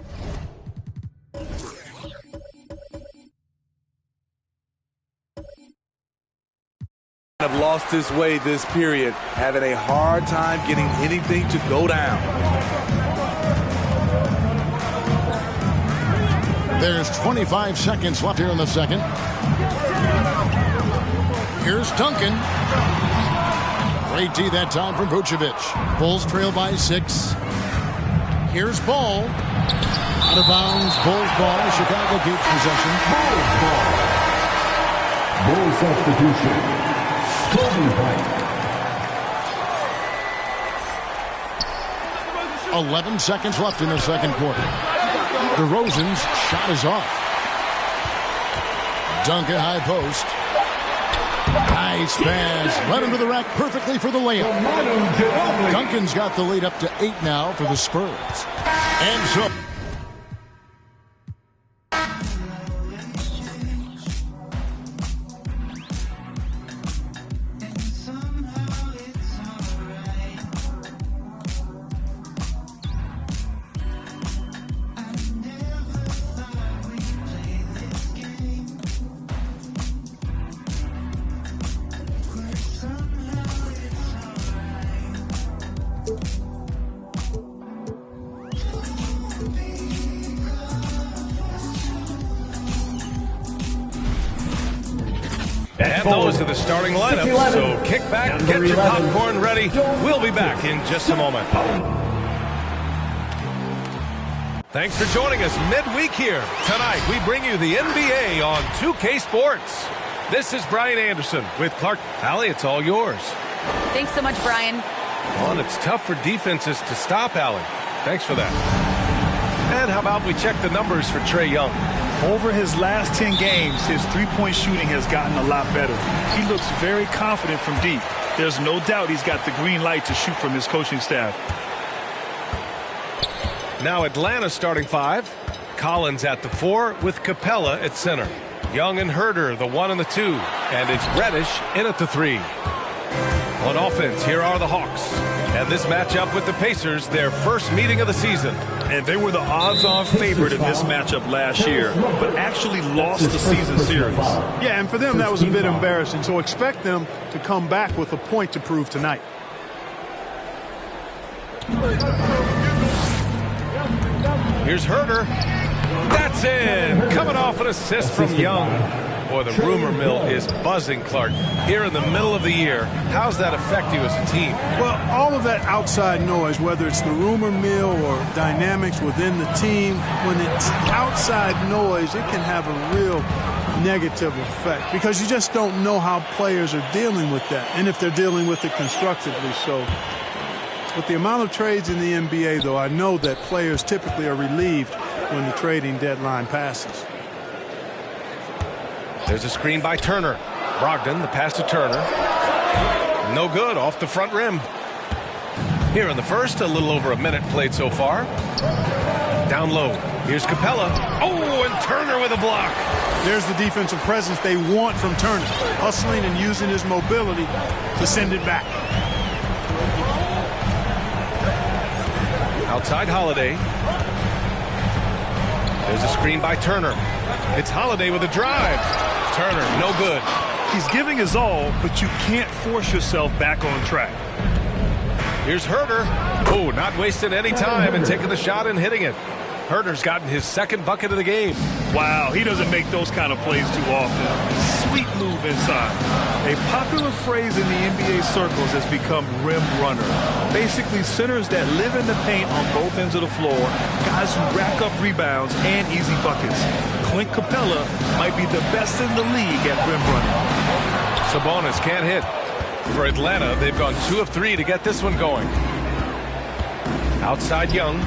of lost his way this period, having a hard time getting anything to go down. There's 25 seconds left here in the second. Here's Duncan. Great D that time from Vucevic. Bulls trail by 6. Here's Ball. Out of bounds, Bulls ball. Chicago keeps possession. Bulls ball. Bull substitution. Kobe White. 11 seconds left in the second quarter. DeRozan's shot is off. Duncan high post. Nice pass. Led him to the rack perfectly for the layup. Duncan's got the lead up to 8 now for the Spurs. And so... And those are the starting lineups, so kick back, get your popcorn ready. We'll be back in just a moment. Thanks for joining us midweek here. Tonight, we bring you the NBA on 2K Sports. This is Brian Anderson with Clark. Allie, it's all yours. Thanks so much, Brian. Well, it's tough for defenses to stop Allie. Thanks for that. And how about we check the numbers for Trae Young? Over his last 10 games, his three-point shooting has gotten a lot better. He looks very confident from deep. There's no doubt he's got the green light to shoot from his coaching staff. Now Atlanta starting 5. Collins at the 4 with Capella at center. Young and Herter, the 1 and the 2. And it's Reddish in at the 3. On offense, here are the Hawks. And this matchup with the Pacers, their first meeting of the season. And they were the odds-on favorite in this matchup last year, but actually lost the season series. Yeah, and for them, that was a bit embarrassing. So expect them to come back with a point to prove tonight. Here's Herter. That's in. Coming off an assist from Young. Boy, the rumor mill is buzzing, Clark. Here in the middle of the year, how's that affect you as a team? Well, all of that outside noise, whether it's the rumor mill or dynamics within the team, when it's outside noise, it can have a real negative effect because you just don't know how players are dealing with that and if they're dealing with it constructively. So with the amount of trades in the NBA, though, I know that players typically are relieved when the trading deadline passes. There's a screen by Turner. Brogdon, the pass to Turner. No good, off the front rim. Here in the first, a little over a minute played so far. Down low, here's Capella. Oh, and Turner with a block. There's the defensive presence they want from Turner. Hustling and using his mobility to send it back. Outside Holiday. There's a screen by Turner. It's Holiday with a drive. Turner, no good. He's giving his all, but you can't force yourself back on track. Here's Herter. Oh, not wasting any time and taking the shot and hitting it. Herter's gotten his second bucket of the game. Wow, he doesn't make those kind of plays too often. Sweet move inside. A popular phrase in the NBA circles has become rim runner. Basically, centers that live in the paint on both ends of the floor, guys who rack up rebounds and easy buckets. Clint Capella might be the best in the league at rim running. Sabonis can't hit. For Atlanta, they've gone 2 of 3 to get this one going. Outside Young.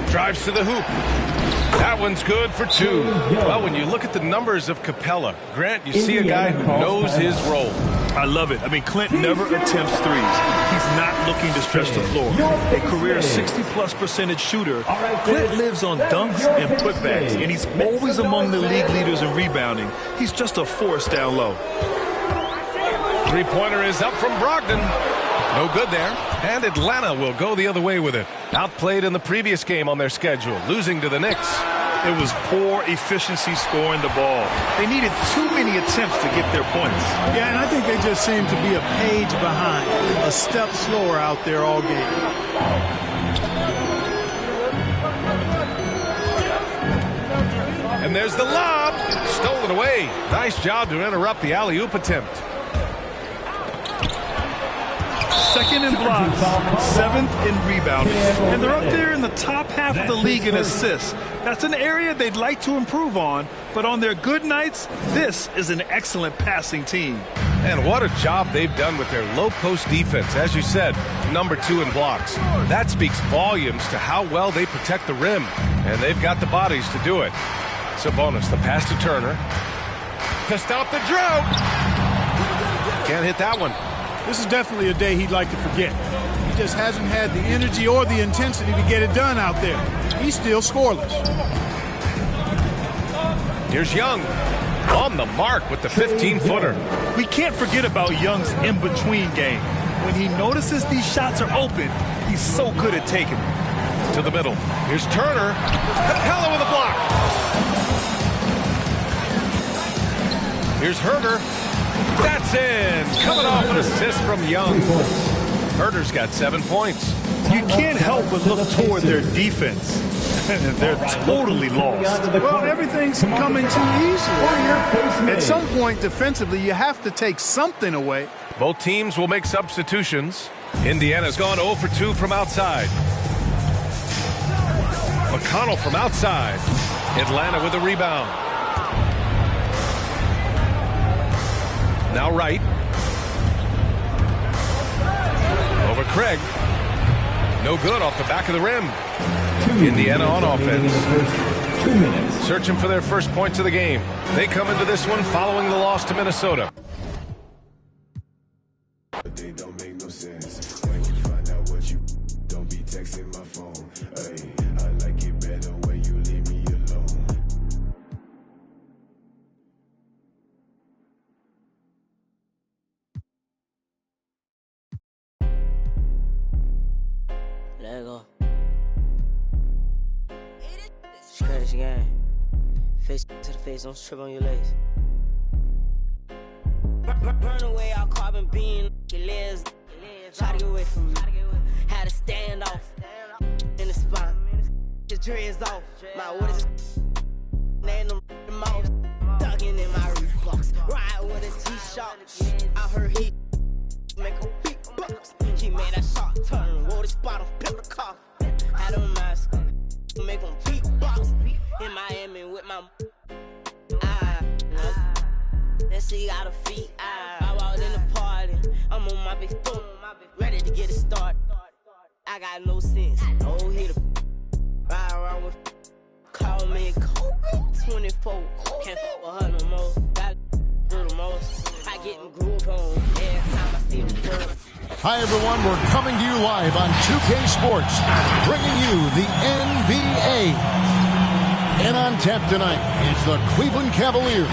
Drives to the hoop. That one's good for 2. Well, when you look at the numbers of Capella, Grant, you see a guy who knows his role. I love it. I mean, Clint never attempts threes. He's not looking to stretch the floor. A career 60+% shooter, Clint lives on dunks and putbacks, and he's always among the league leaders in rebounding. He's just a force down low. Three-pointer is up from Brogdon. No good there. And Atlanta will go the other way with it. Outplayed in the previous game on their schedule, losing to the Knicks. It was poor efficiency scoring the ball. They needed too many attempts to get their points. Yeah, and I think they just seem to be a page behind, a step slower out there all game. And there's the lob. Stolen away. Nice job to interrupt the alley-oop attempt. Second in blocks, 7th in rebounding, and they're up there in the top half of the league in assists. That's an area they'd like to improve on, but on their good nights, this is an excellent passing team. And what a job they've done with their low-post defense. As you said, number 2 in blocks. That speaks volumes to how well they protect the rim, and they've got the bodies to do it. Sabonis, the pass to Turner. To stop the drought. Can't hit that one. This is definitely a day he'd like to forget. He just hasn't had the energy or the intensity to get it done out there. He's still scoreless. Here's Young on the mark with the 15-footer. We can't forget about Young's in-between game. When he notices these shots are open, he's so good at taking them. To the middle. Here's Turner. Capella with a block. Here's Herter. That's in. Coming off an assist from Young. Herter's got 7 points. You can't help but look toward their defense. They're totally lost. Well, everything's coming too easily. At some point, defensively, you have to take something away. Both teams will make substitutions. Indiana's gone 0 for 2 from outside. McConnell from outside. Atlanta with a rebound. Now Wright. Over Craig. No good off the back of the rim. Indiana on offense. 2 minutes. Searching for their first points of the game. They come into this one following the loss to Minnesota. They don't make no sense. When you find out what you don't be texting my phone. Hey, I like it better when you leave me alone. Let it go. It's crazy game. Face to the face, don't trip on your legs. Burn away our carbon beam. Your legs, try to get away from me. Had to stand off in the spine. Your dreads off. My what is it? The mouth ducking in my reflux. Ride with a T-shirt. I heard he make a big box. He made that shot turn. Wore this bottle, built a car. Had a mask. Make them beatbox. In Miami with my Then she got her feet out. I walked in the party. I'm on my big foot, ready to get it started. I got no sense. Oh, hit a ride around with. Call me Kobe. 24. Can't fuck with her no more. Got do the most. I get in groove on every time I see the girl. Hi, everyone. We're coming to you live on 2K Sports, bringing you the NBA. And on tap tonight is the Cleveland Cavaliers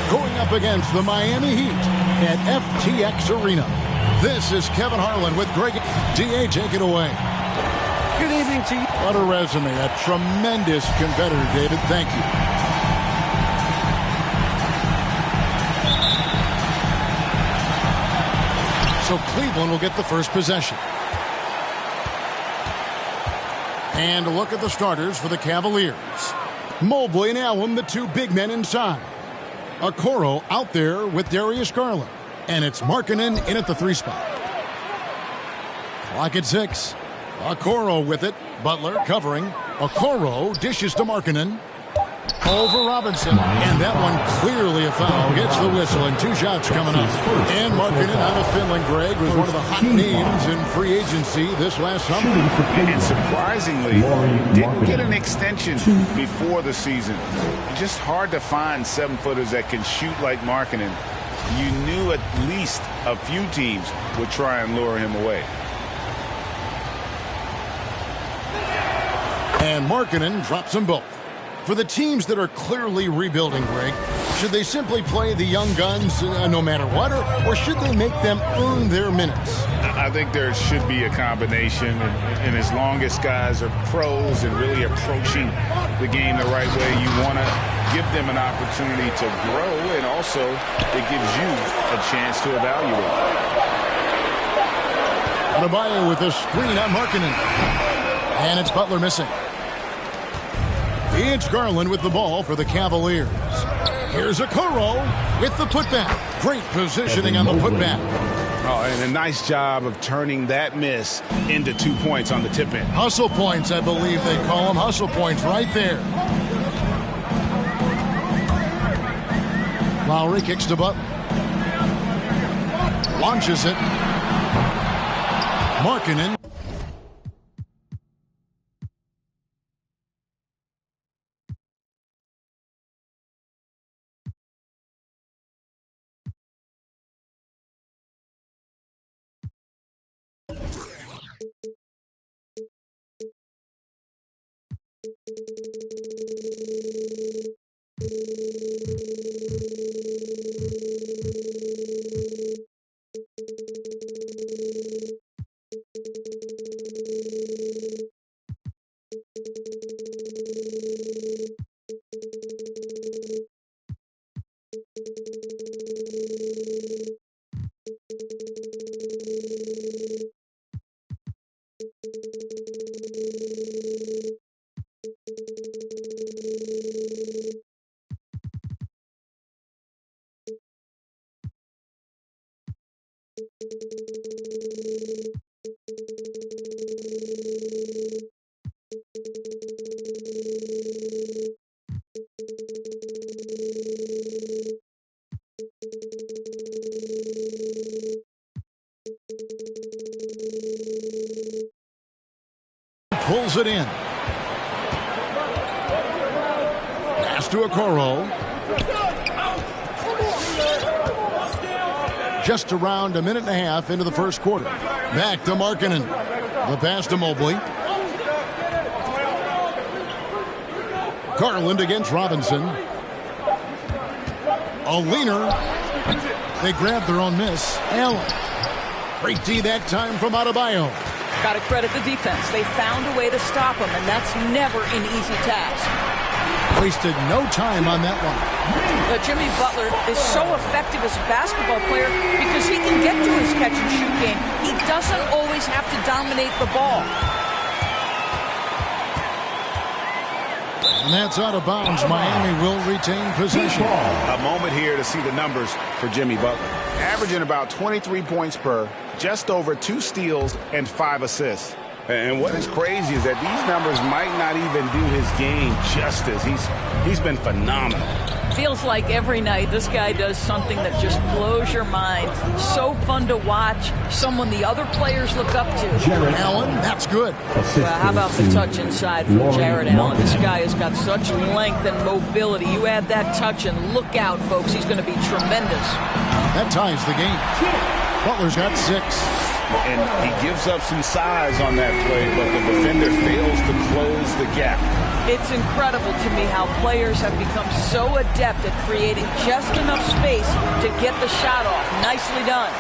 going up against the Miami Heat at FTX Arena. This is Kevin Harlan with Greg. DA, take it away. Good evening to you. What a resume. A tremendous competitor, David. Thank you. So Cleveland will get the first possession. And a look at the starters for the Cavaliers. Mobley and Allen, the two big men inside. Okoro out there with Darius Garland. And it's Markkanen in at the 3 spot. Clock at 6. Okoro with it. Butler covering. Okoro dishes to Markkanen. Over Robinson. And that one clearly a foul. Gets the whistle and 2 shots coming up. And Markkanen out of Finland, Greg, was one of the hot names in free agency this last summer. And surprisingly, didn't get an extension before the season. Just hard to find 7-footers that can shoot like Markkanen. you knew at least a few teams would try and lure him away. And Markkanen drops them both. For the teams that are clearly rebuilding, Greg, should they simply play the young guns no matter what, or should they make them earn their minutes? I think there should be a combination, and as long as guys are pros and really approaching the game the right way, you want to give them an opportunity to grow, and also it gives you a chance to evaluate. Adebayo with a screen on Markkanen. And it's Butler missing. It's Garland with the ball for the Cavaliers. Here's Okoro with the putback. Great positioning on the putback. Oh, and a nice job of turning that miss into 2 points on the tip in. Hustle points, I believe they call them. Hustle points right there. Lowry kicks to Butler. Launches it. Markkanen. Pulls it in. Pass to Okoro. Just around a minute and a half into the first quarter. Back to Markkanen. The pass to Mobley. Garland against Robinson. A leaner. They grab their own miss. Allen. Great D that time from Adebayo. Got to credit the defense. They found a way to stop him, and that's never an easy task. Wasted no time on that one. But Jimmy Butler is so effective as a basketball player because he can get to his catch-and-shoot game. He doesn't always have to dominate the ball. And that's out of bounds. Miami will retain possession. A moment here to see the numbers for Jimmy Butler. Averaging about 23 points per, just over 2 steals and 5 assists. And what is crazy is that these numbers might not even do his game justice. He's been phenomenal. Feels like every night this guy does something that just blows your mind. So fun to watch. Someone the other players look up to. Allen, that's good. Well, how about the touch inside from Jared Allen? This guy has got such length and mobility. You add that touch and look out, folks. He's going to be tremendous. That ties the game. Butler's got 6. And he gives up some size on that play, but the defender fails to close the gap. It's incredible to me how players have become so adept at creating just enough space to get the shot off. Nicely done.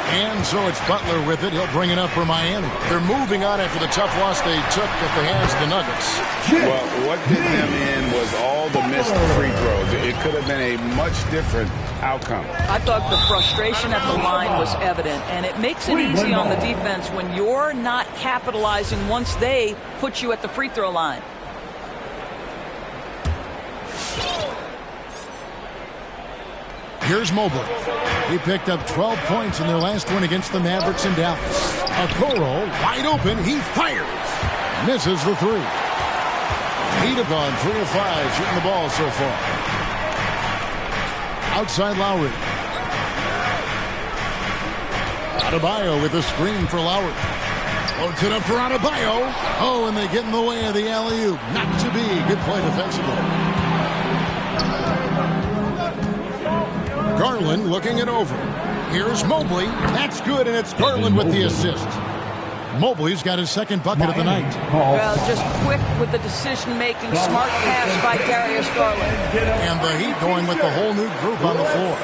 And so it's Butler with it. He'll bring it up for Miami. They're moving on after the tough loss they took at the hands of the Nuggets. Well, what did them in was all the missed free throws. It could have been a much different outcome. I thought the frustration at the line was evident, and it makes it easy on the defense when you're not capitalizing once they put you at the free throw line. Here's Mobley. He picked up 12 points in their last win against the Mavericks in Dallas. Okoro, wide open, he fires. Misses the 3. He'd have gone 3 of 5 shooting the ball so far. Outside Lowry. Adebayo with a screen for Lowry. Floats it up for Adebayo. Oh, and they get in the way of the alley-oop. Not to be. Good play defensively. Garland Garland looking it over. Here's Mobley. That's good, and it's Garland with the assist. Mobley's got his second bucket of the night. Well, just quick with the decision-making, smart pass by Darius Garland. And the Heat going with the whole new group on the floor.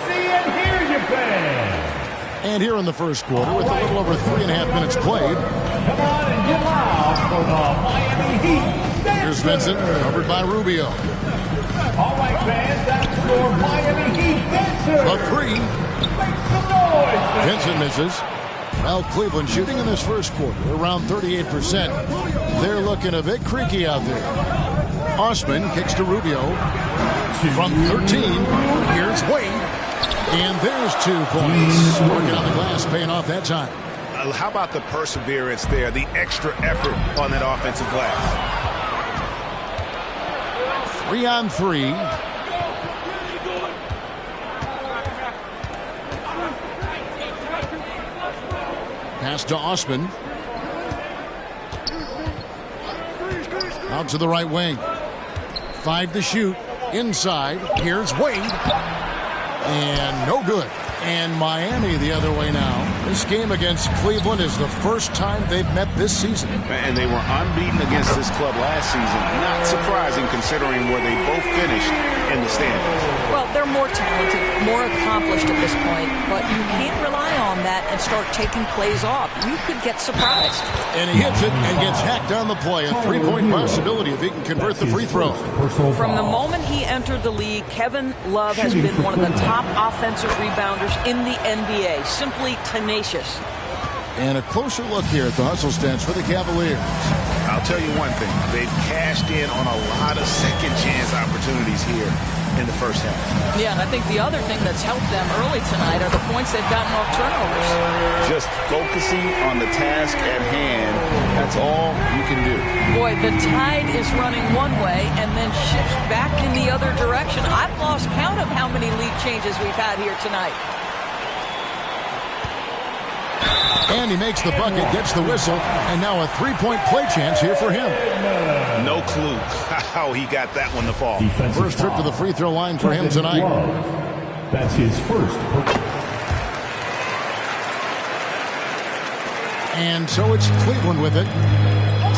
And here in the first quarter, with a little over 3.5 minutes played. Come on and get loud for the Miami Heat. Here's Vincent, covered by Rubio. All right, fans, that's for Miami Heat dancers. The three. Make some noise. Vincent misses. Well, Cleveland shooting in this first quarter around 38%. They're looking a bit creaky out there. Osman kicks to Rubio. From 13, here's Wade. And there's 2 points. Working on the glass, paying off that time. How about the perseverance there, the extra effort on that offensive glass? 3-on-3. Pass to Osman. Out to the right wing. 5 to shoot. Inside. Here's Wade. And no good. And Miami the other way now. This game against Cleveland is the first time they've met this season. And they were unbeaten against this club last season. Not surprising considering where they both finished in the standings. Well, they're more talented, more accomplished at this point, but you can't rely on that and start taking plays off. You could get surprised. And he hits it and gets hacked on the play. A 3-point possibility if he can convert the free throw. From the moment he entered the league, Kevin Love has been one of the top offensive rebounders in the NBA. Simply tenacious. And a closer look here at the hustle stats for the Cavaliers. I'll tell you one thing. They've cashed in on a lot of second chance opportunities here in the first half. Yeah, and I think the other thing that's helped them early tonight are the points they've gotten off turnovers. Just focusing on the task at hand, that's all you can do. Boy, the tide is running one way and then shifts back in the other direction. I've lost count of how many lead changes we've had here tonight. And he makes the bucket, gets the whistle, and now a 3-point play chance here for him. No clue how he got that one to fall. First trip to the free throw line for him tonight. That's his first. And so it's Cleveland with it,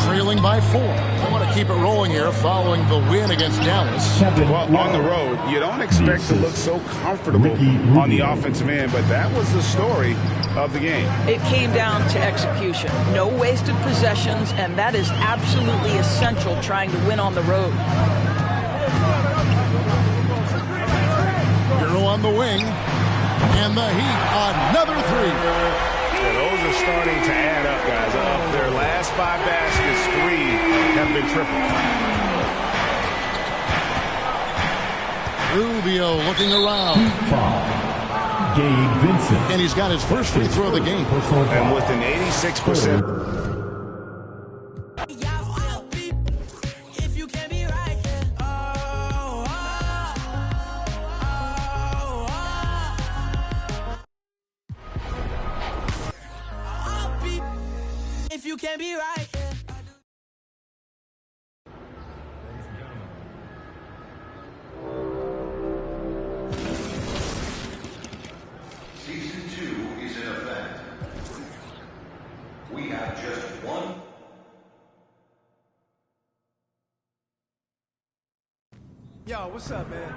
trailing by 4. They want to keep it rolling here following the win against Dallas. Well, on the road, you don't expect to look so comfortable on the offensive end, but that was the story of the game. It came down to execution. No wasted possessions, and that is absolutely essential trying to win on the road. Hero on the wing, and the Heat, another 3. Yeah, those are starting to add up, guys. Of their last 5 baskets, 3 have been triple. Rubio looking around. Gabe Vincent. And he's got his first free throw of the game. And with an 86%. If you can't be right. Season 2 is in effect. We have just one. Yo, what's up, man?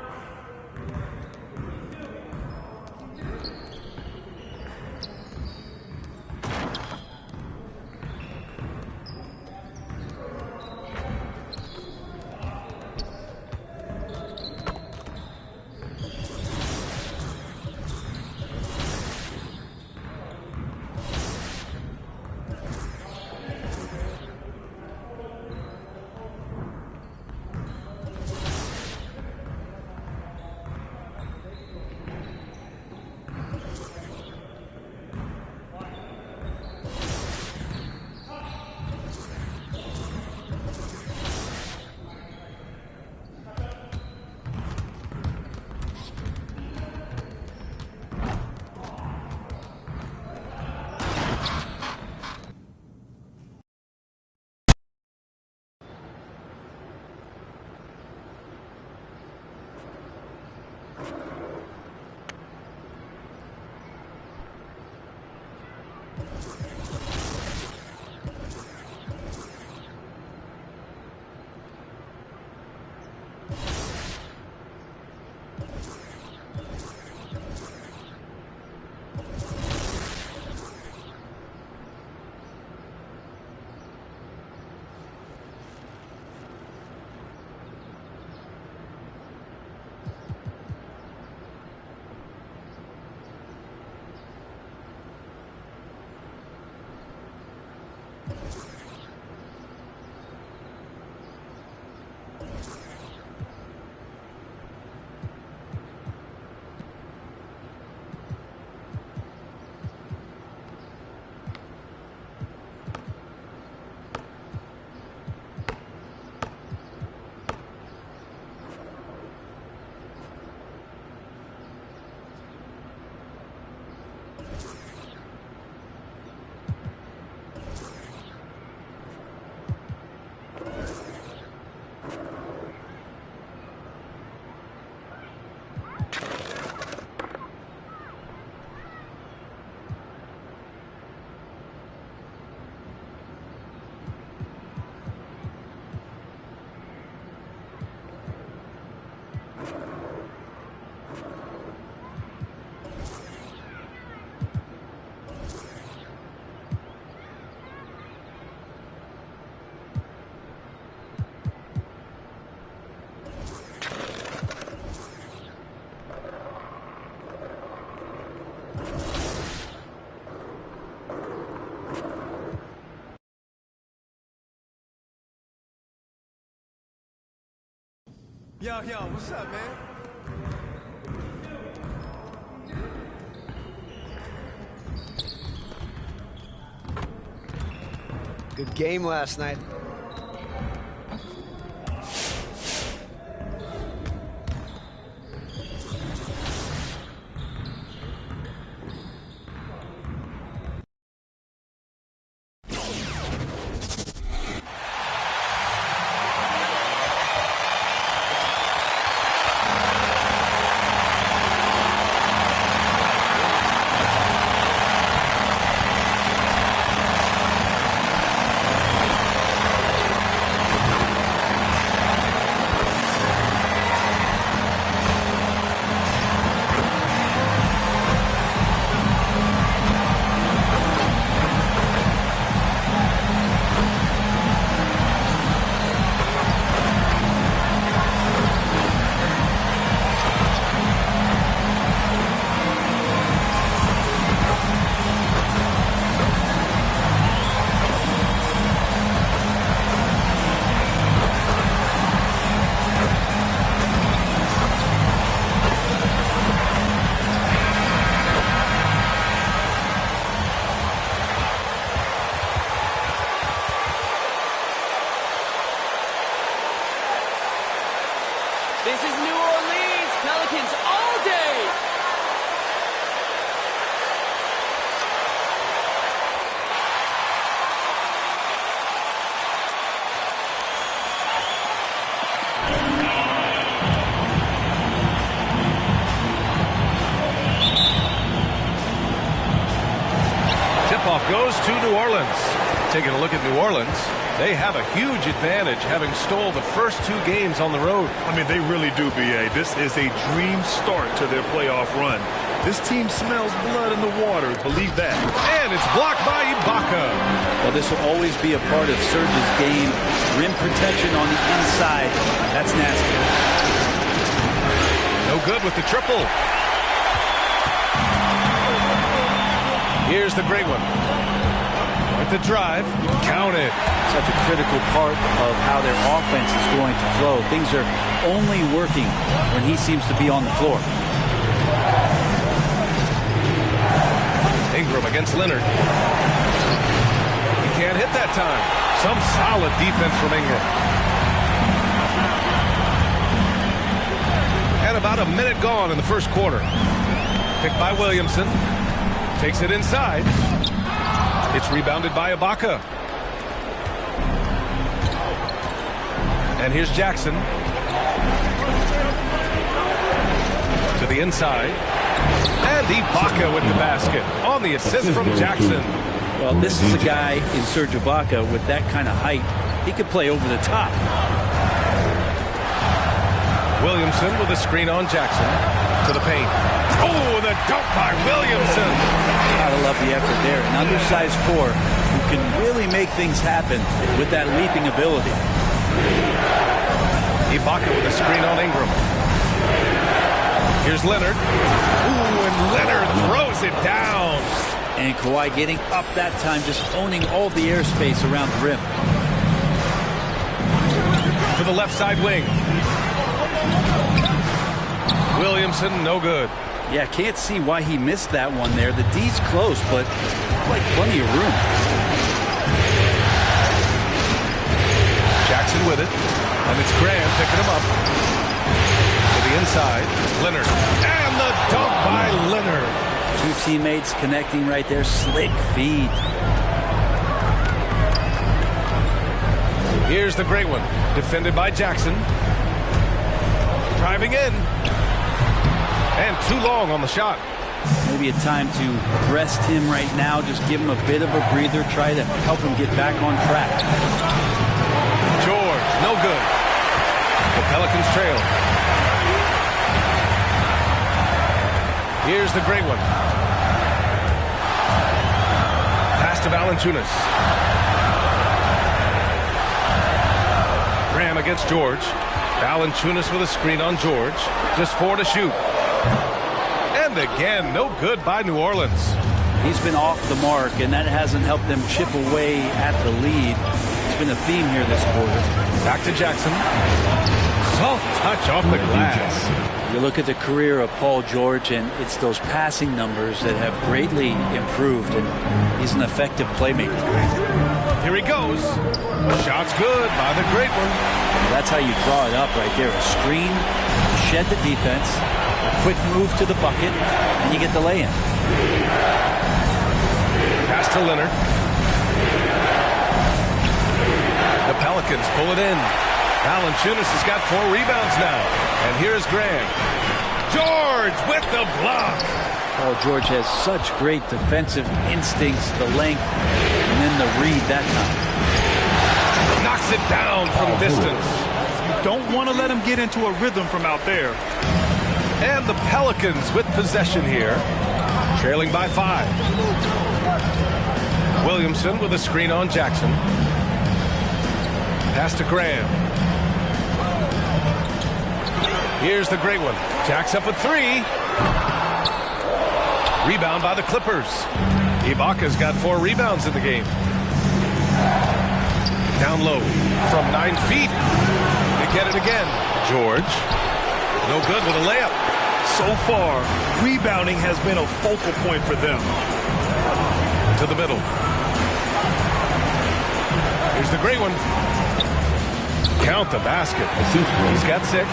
Yo, what's up, man? Good game last night. This is New Orleans Pelicans all day. Tip-off goes to New Orleans. Taking a look at New Orleans, they have a huge advantage having stole the first 2 games on the road. I mean, they really do, B.A. This is a dream start to their playoff run. This team smells blood in the water, believe that. And it's blocked by Ibaka. Well, this will always be a part of Serge's game. Rim protection on the inside. That's nasty. No good with the triple. Here's the great one. With the drive, counted. Such a critical part of how their offense is going to flow. Things are only working when he seems to be on the floor. Ingram against Leonard. He can't hit that time. Some solid defense from Ingram. And about a minute gone in the first quarter. Picked by Williamson. Takes it inside. It's rebounded by Ibaka. And here's Jackson. To the inside. And Ibaka with the basket on the assist from Jackson. Well, this is a guy in Serge Ibaka with that kind of height. He could play over the top. Williamson with a screen on Jackson. To the paint. Oh, the dunk by Williamson. Gotta love the effort there. An undersized 4 who can really make things happen with that leaping ability. Ibaka with a screen on Ingram. Here's Leonard. Ooh, and Leonard throws it down. And Kawhi getting up that time, just owning all the airspace around the rim. To the left side wing. Williamson, no good. Yeah, can't see why he missed that one there. The D's close, but like plenty of room. Jackson with it. And it's Graham picking him up. To the inside. Leonard. And the dunk by Leonard. 2 teammates connecting right there. Slick feed. Here's the great one. Defended by Jackson. Driving in. And too long on the shot. Maybe a time to rest him right now. Just give him a bit of a breather. Try to help him get back on track. George, no good. The Pelicans trail. Here's the great one. Pass to Valanciunas. Graham against George. Valanciunas with a screen on George. Just 4 to shoot. And again, no good by New Orleans. He's been off the mark, and that hasn't helped them chip away at the lead. It's been a theme here this quarter. Back to Jackson. Soft touch off the glass. You look at the career of Paul George, and it's those passing numbers that have greatly improved, and he's an effective playmaker. Here he goes. Shot's good by the great one. That's how you draw it up right there. A screen, shed the defense, a quick move to the bucket, and you get the lay-in. Pass to Leonard. The Pelicans pull it in. Valanciunas has got 4 rebounds now. And here's Graham. George with the block. Paul George has such great defensive instincts, the length, and then the read that time. Knocks it down from distance. You don't want to let him get into a rhythm from out there. And the Pelicans with possession here, trailing by 5. Williamson with a screen on Jackson. Pass to Graham. Here's the great one. Jacks up a 3. Rebound by the Clippers. Ibaka's got 4 rebounds in the game. Down low from 9 feet. They get it again. George. No good with a layup. So far, rebounding has been a focal point for them. To the middle. Here's the great one. Count the basket. He's got 6.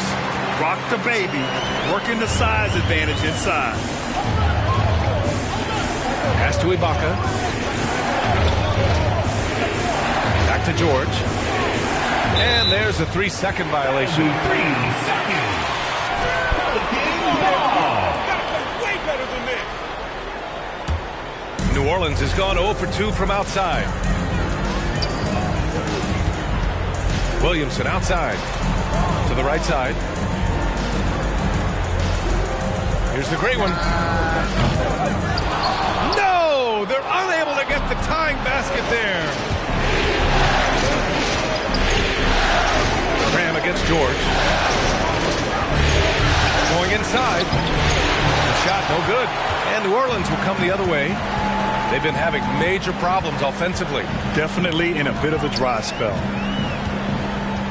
Rock the baby, working the size advantage inside. Pass to Ibaka. Back to George. And there's a 3-second violation. 3 seconds. Way better than this. New Orleans has gone 0 for 2 from outside. Williamson outside. To the right side. Here's the great one. No! They're unable to get the tying basket there. Graham against George. Going inside. The shot no good. And New Orleans will come the other way. They've been having major problems offensively. Definitely in a bit of a dry spell.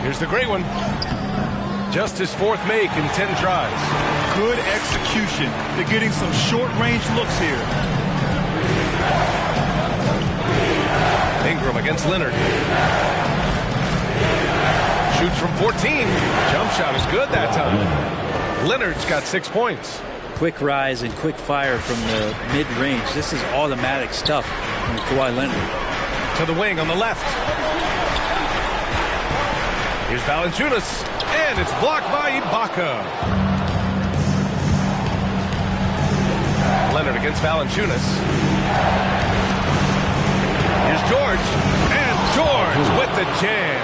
Here's the great one. Just his 4th make in 10 tries. Good execution. They're getting some short-range looks here. Ingram against Leonard. Shoots from 14. Jump shot is good that time. Leonard's got 6 points. Quick rise and quick fire from the mid-range. This is automatic stuff from Kawhi Leonard. To the wing on the left. Here's Valanciunas. And it's blocked by Ibaka. Leonard against Valanciunas. Here's George. And George with the jam.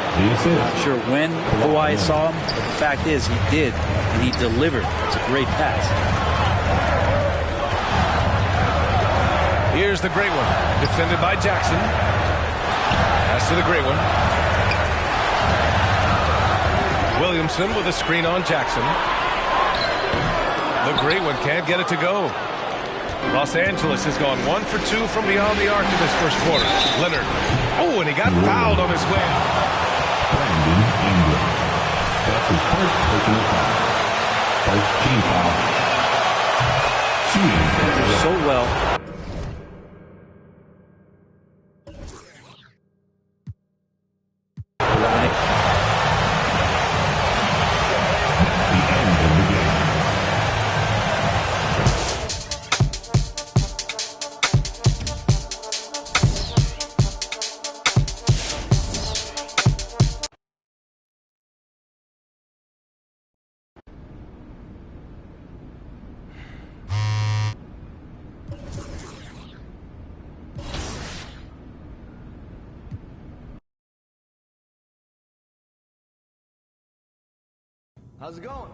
Not sure when Kawhi saw him, but the fact is he did, and he delivered. It's a great pass. Here's the great one. Defended by Jackson. Pass to the great one. Williamson with a screen on Jackson. The great one can't get it to go. Los Angeles has gone 1 for 2 from beyond the arc in this first quarter. Leonard. Oh, and he got fouled on his way. Brandon Ingram. That's his first personal foul. First team foul. Shooting. So well. How's it going?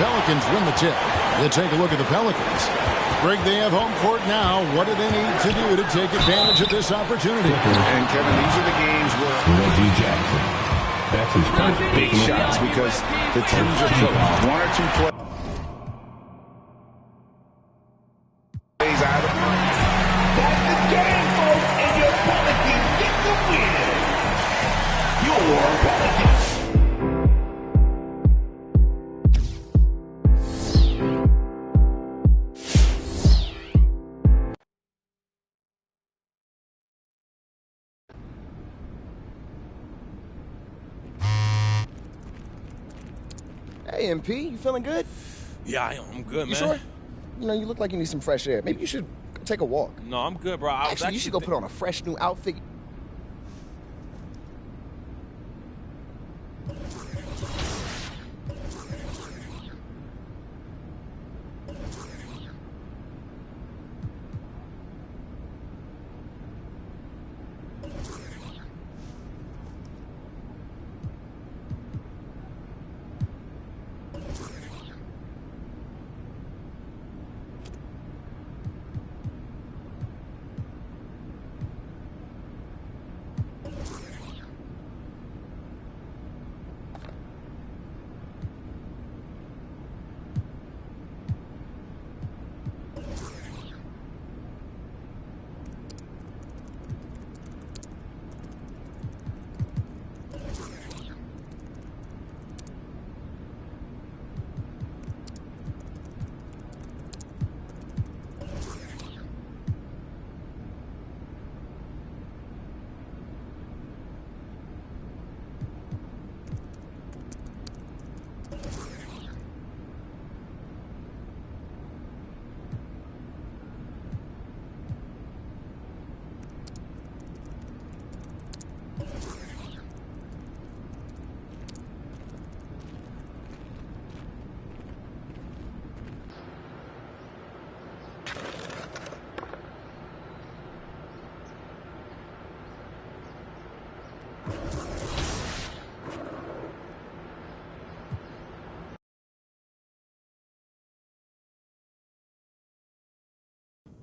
Pelicans win the tip. You take a look at the Pelicans. Greg, they have home court now. What do they need to do to take advantage of this opportunity? And, Kevin, these are the games where Reggie Jackson. That's his first big shots because the teams are close. One or two plays out of it. That's the game, folks, and your Pelicans get the win. Your Pelicans. Hey, MP, you feeling good? Yeah, I'm good, man. You sure? You know, you look like you need some fresh air. Maybe you should go take a walk. No, I'm good, bro. Actually, you should go put on a fresh new outfit.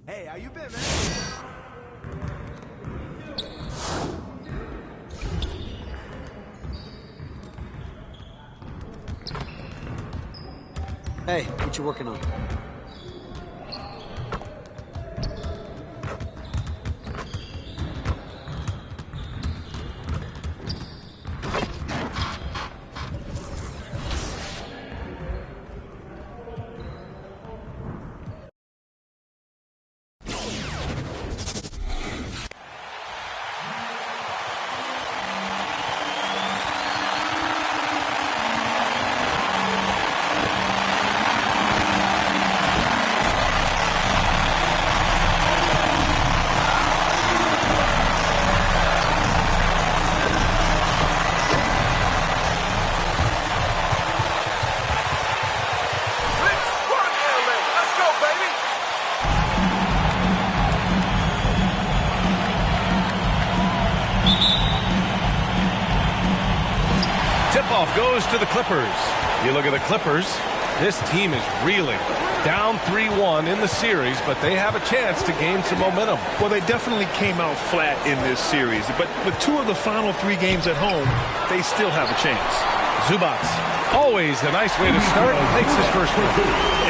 Hey, how you been, man? Hey, what you working on? Tip-off goes to the Clippers. You look at the Clippers, this team is reeling. Down 3-1 in the series, but they have a chance to gain some momentum. Well, they definitely came out flat in this series, but with 2 of the final 3 games at home, they still have a chance. Zubac, always a nice way to start, makes his first one.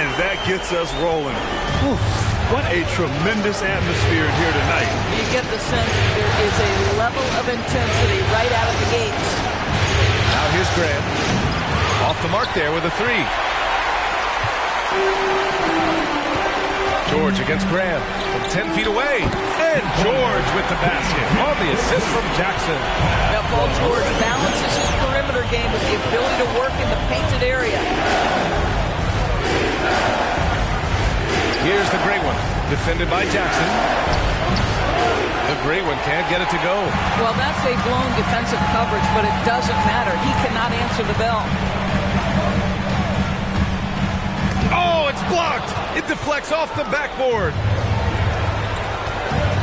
And that gets us rolling. Whew. What a tremendous atmosphere here tonight. You get the sense there is a level of intensity right out of the gates. Now here's Graham. Off the mark there with a 3. George against Graham from 10 feet away. And George with the basket on the assist from Jackson. Now Paul George balances his perimeter game with the ability to work in the painted area. Here's the great one, defended by Jackson. The great one can't get it to go. Well, that's a blown defensive coverage, but it doesn't matter. He cannot answer the bell. Oh, it's blocked. It deflects off the backboard.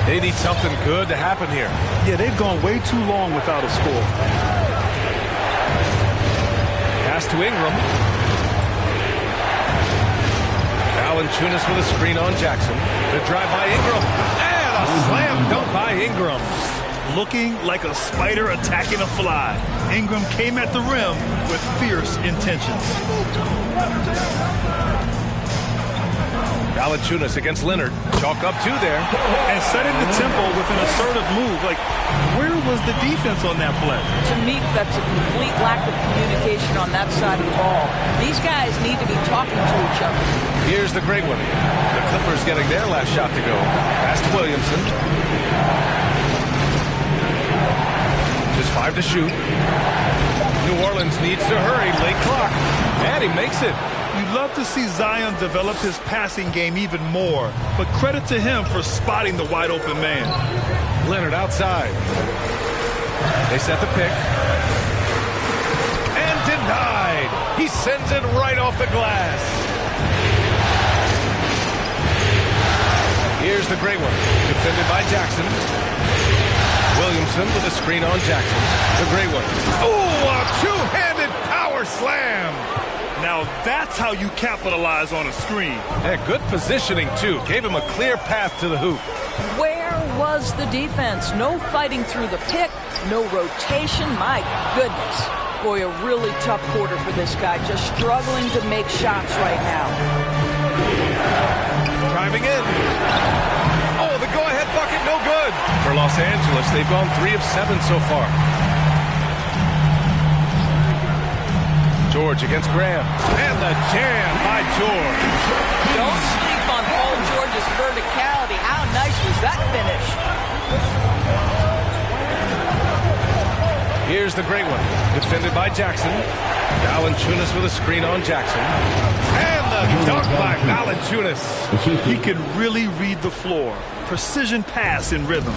They need something good to happen here. Yeah, they've gone way too long without a score. Pass to Ingram. Valanciunas with a screen on Jackson. The drive by Ingram. And a slam dunk by Ingram. Looking like a spider attacking a fly. Ingram came at the rim with fierce intentions. Valanciunas against Leonard. Chalk up 2 there. And setting the tempo with an assertive move. Like, where was the defense on that play? To me, that's a complete lack of communication on that side of the ball. These guys need to be talking to each other. Here's the great one. The Clippers getting their last shot to go. Pass to Williamson. Just 5 to shoot. New Orleans needs to hurry. Late clock. And he makes it. You'd love to see Zion develop his passing game even more, but credit to him for spotting the wide open man. Leonard outside. They set the pick. And denied. He sends it right off the glass. Here's the great one. Defended by Jackson. Williamson with a screen on Jackson. The great one. Oh, a two-handed power slam. Now that's how you capitalize on a screen. And good positioning, too. Gave him a clear path to the hoop. Where was the defense? No fighting through the pick, no rotation. My goodness. Boy, a really tough quarter for this guy. Just struggling to make shots right now. Driving in. Oh, the go-ahead bucket, no good. For Los Angeles, they've gone 3 of 7 so far. George against Graham. And the jam by George. Don't sleep on Paul George's verticality. How nice was that finish? Here's the great one. Defended by Jackson. Valanciunas with a screen on Jackson. And the dunk by Valanciunas. He can really read the floor. Precision pass in rhythm.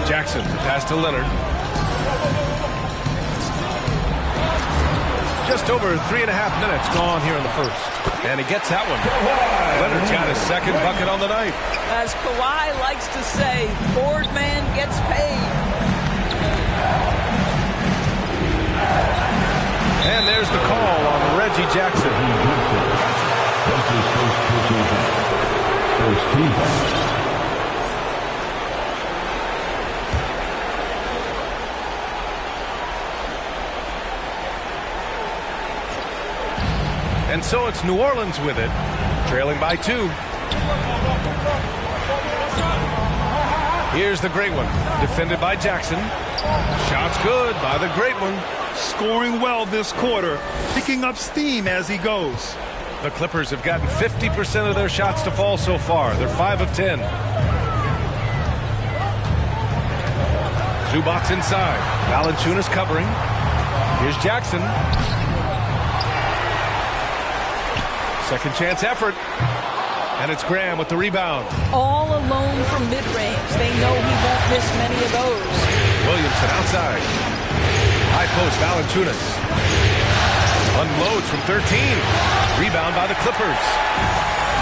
Jackson, pass to Leonard. Just over 3.5 minutes gone here in the first. And he gets that one. Leonard's got his second bucket on the night. As Kawhi likes to say, board man gets paid. And there's the call on Reggie Jackson. First team. And so it's New Orleans with it, trailing by 2. Here's the great one, defended by Jackson. Shot's good by the great one. Scoring well this quarter, picking up steam as he goes. The Clippers have gotten 50% of their shots to fall so far. They're 5 of 10. Zubac inside. Valanciunas covering. Here's Jackson. Second chance effort. And it's Graham with the rebound. All alone from mid-range. They know he won't miss many of those. Williamson outside. High post, Valanciunas. Unloads from 13. Rebound by the Clippers.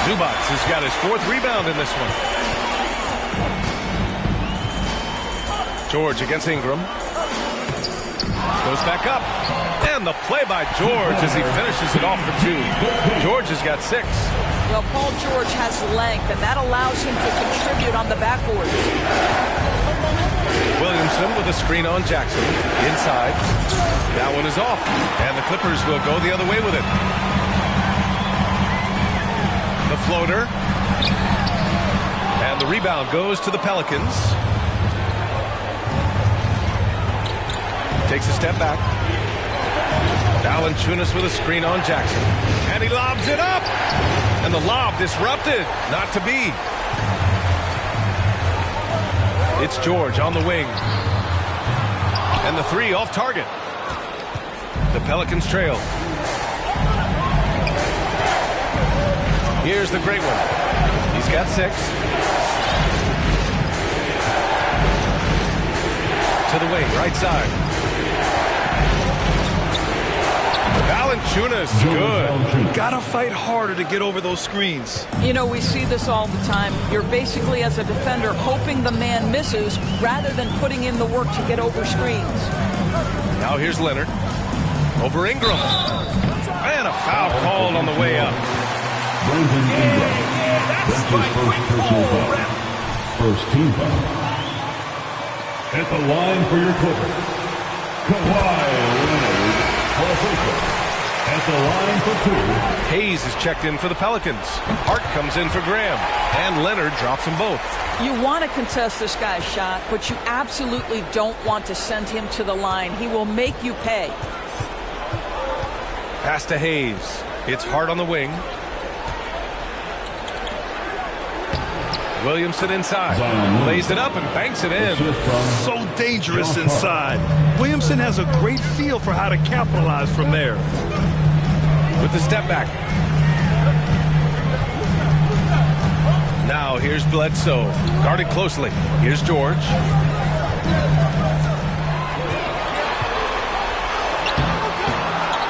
Zubac has got his 4th rebound in this one. George against Ingram. Goes back up. And the play by George as he finishes it off for 2. George has got 6. Well, Paul George has length, and that allows him to contribute on the backboard. Williamson with a screen on Jackson. Inside. That one is off. And the Clippers will go the other way with it. The floater. And the rebound goes to the Pelicans. Takes a step back. Valanciunas with a screen on Jackson. And he lobs it up. And the lob disrupted. Not to be. It's George on the wing. And the 3 off target. The Pelicans trail. Here's the great one. He's got 6. To the wing, right side. Valanciunas, good. Gotta fight harder to get over those screens. You know, we see this all the time. You're basically, as a defender, hoping the man misses rather than putting in the work to get over screens. Now here's Leonard. Over Ingram. And a foul called on the way up. Brandon Ingram. That's his first personal foul. First team foul. At the line for your Clippers, Kawhi Leonard. At the line for 2. Hayes is checked in for the Pelicans. Hart comes in for Graham. And Leonard drops them both. You want to contest this guy's shot, but you absolutely don't want to send him to the line. He will make you pay. Pass to Hayes. It's Hart on the wing. Williamson inside. Lays it up and banks it in. So dangerous inside. Williamson has a great feel for how to capitalize from there. With the step back. Now here's Bledsoe. Guarded closely. Here's George.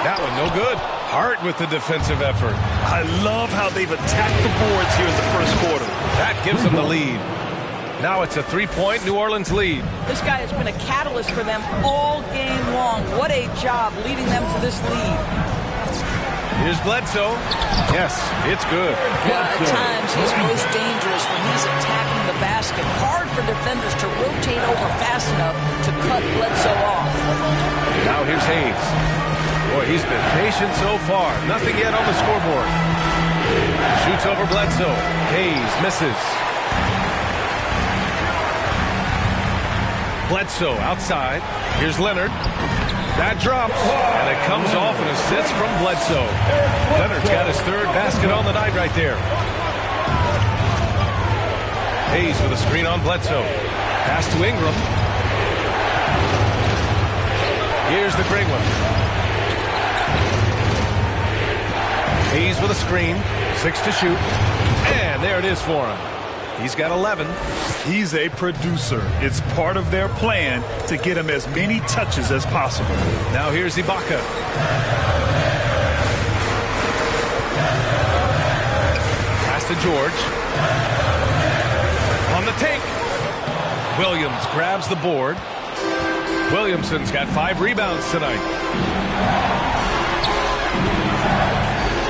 That one no good. Hart with the defensive effort. I love how they've attacked the boards here in the first quarter. That gives them the lead. Now it's a 3-point New Orleans lead. This guy has been a catalyst for them all game long. What a job leading them to this lead. Here's Bledsoe. Yes, it's good. Yeah, at times he's most dangerous when he's attacking the basket. Hard for defenders to rotate over fast enough to cut Bledsoe off. Now here's Hayes. Boy, he's been patient so far. Nothing yet on the scoreboard. Shoots over Bledsoe. Hayes misses. Bledsoe outside. Here's Leonard. That drops, and it comes off an assist from Bledsoe. Leonard's got his third basket on the night right there. Hayes with a screen on Bledsoe. Pass to Ingram. Here's the great one. Hayes with a screen. 6 to shoot. And there it is for him. He's got 11. He's a producer. It's part of their plan to get him as many touches as possible. Now here's Ibaka. Pass to George. On the take. Williams grabs the board. Williamson's got 5 rebounds tonight.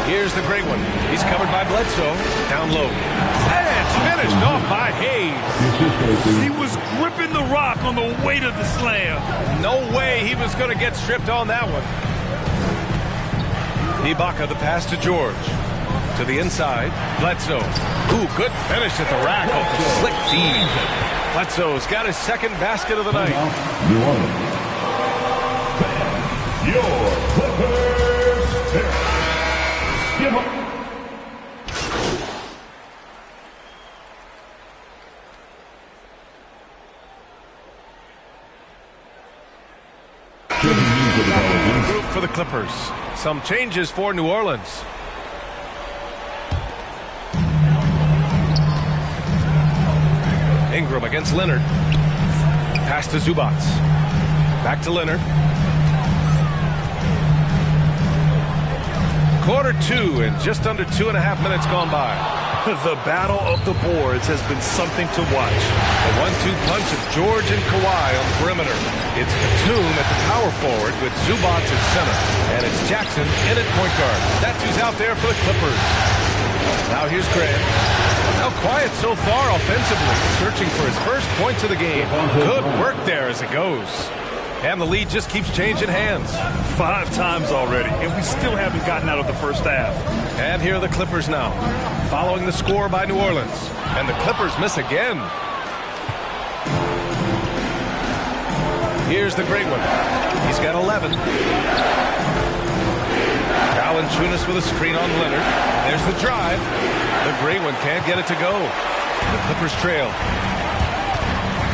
Here's the great one. He's covered by Bledsoe. Down low. And it's finished off by Hayes. He was gripping the rock on the weight of the slam. No way he was going to get stripped on that one. Ibaka, the pass to George. To the inside. Bledsoe. Ooh, good finish at the rack off the slick feed. Bledsoe's got his second basket of the night. Your Clippers. Give up. Group for the Clippers. Some changes for New Orleans. Ingram against Leonard. Pass to Zubac. Back to Leonard. Quarter 2 and just under 2.5 minutes gone by. The battle of the boards has been something to watch. The 1-2 punch of George and Kawhi on the perimeter. It's Batum at the power forward with Zubac at center. And it's Jackson in at point guard. That's who's out there for the Clippers. Now here's Graham. Now quiet so far offensively. Searching for his first points of the game. Good work there as it goes. And the lead just keeps changing hands. 5 times already, and we still haven't gotten out of the first half. And here are the Clippers now, following the score by New Orleans. And the Clippers miss again. Here's the great one. He's got 11. Valanciunas with a screen on Leonard. There's the drive. The great one can't get it to go. The Clippers trail.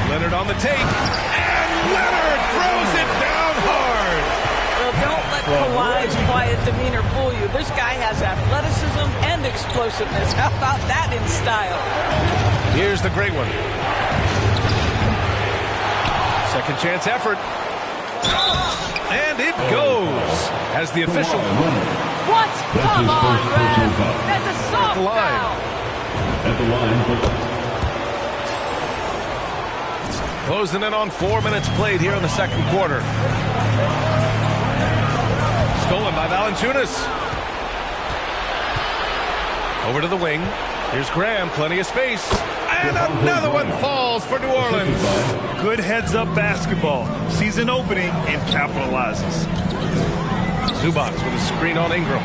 Leonard on the take. Leonard throws it down hard. Well, don't let Kawhi's quiet demeanor fool you. This guy has athleticism and explosiveness. How about that in style? Here's the great one. Second chance effort. And it goes as the official. What? Come on, Brad. That's a soft foul. At the line for closing in on 4 minutes played here in the second quarter. Stolen by Valanciunas. Over to the wing. Here's Graham, plenty of space. And another one falls for New Orleans. Good heads-up basketball. Sees an opening and capitalizes. Zubac with a screen on Ingram.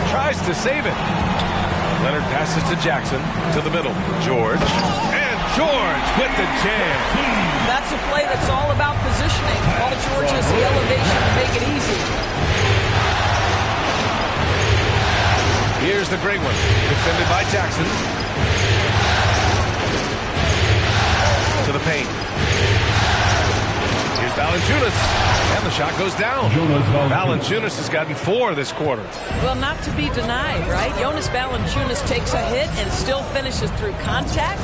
Tries to save it. Leonard passes to Jackson. To the middle. George. And George with the jam. That's a play that's all about positioning. Paul George has the elevation to make it easy. Here's the great one. Defended by Jackson. To the paint. Here's Valanciunas. And the shot goes down. Valanciunas has gotten 4 this quarter. Well, not to be denied, right? Jonas Valanciunas takes a hit and still finishes through contact.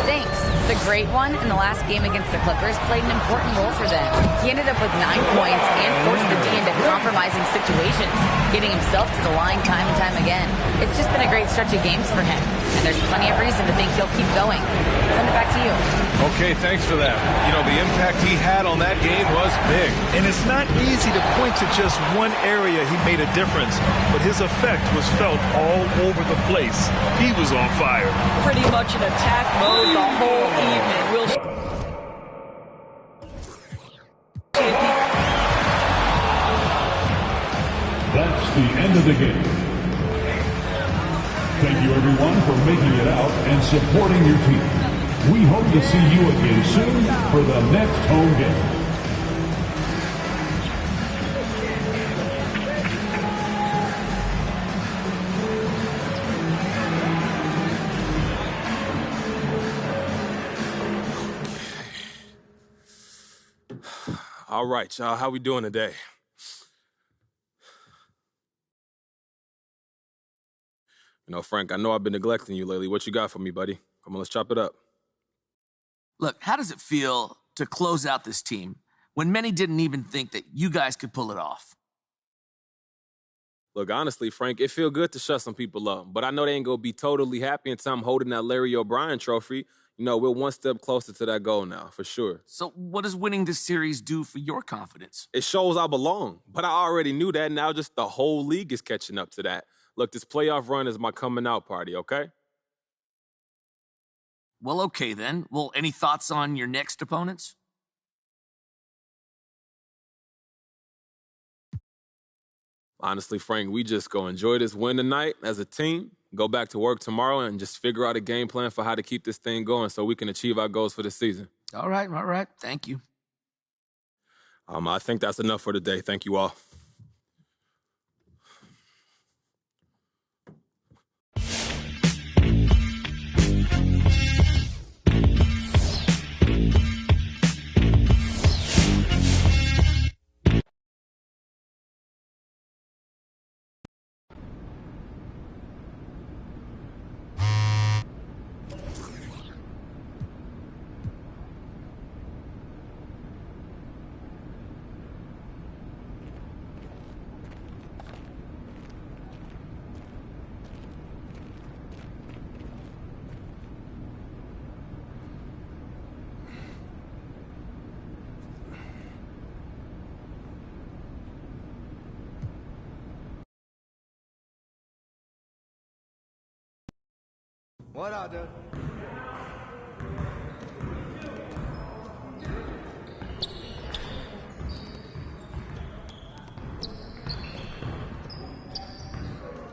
Thanks. The great one in the last game against the Clippers played an important role for them. He ended up with 9 points and forced the D into compromising situations, getting himself to the line time and time again. It's just been a great stretch of games for him, and there's plenty of reason to think he'll keep going. Send it back to you. Okay, thanks for that. You know, the impact he had on that game was big. And it's not easy to point to just one area he made a difference, but his effect was felt all over the place. He was on fire. Pretty much in attack mode the whole evening. We'll see if he... That's the end of the game. Thank you, everyone, for making it out and supporting your team. We hope to see you again soon for the next home game. All right, y'all, how we doing today? You know, Frank, I know I've been neglecting you lately. What you got for me, buddy? Come on, let's chop it up. Look, how does it feel to close out this team when many didn't even think that you guys could pull it off? Look, honestly, Frank, it feel good to shut some people up, but I know they ain't gonna be totally happy until I'm holding that Larry O'Brien trophy. You know, we're one step closer to that goal now, for sure. So what does winning this series do for your confidence? It shows I belong, but I already knew that. Now just the whole league is catching up to that. Look, this playoff run is my coming out party, okay? Well, okay then. Well, any thoughts on your next opponents? Honestly, Frank, we just go enjoy this win tonight as a team, go back to work tomorrow, and just figure out a game plan for how to keep this thing going so we can achieve our goals for the season. All right. Thank you. I think that's enough for today. Thank you all. What up, dude?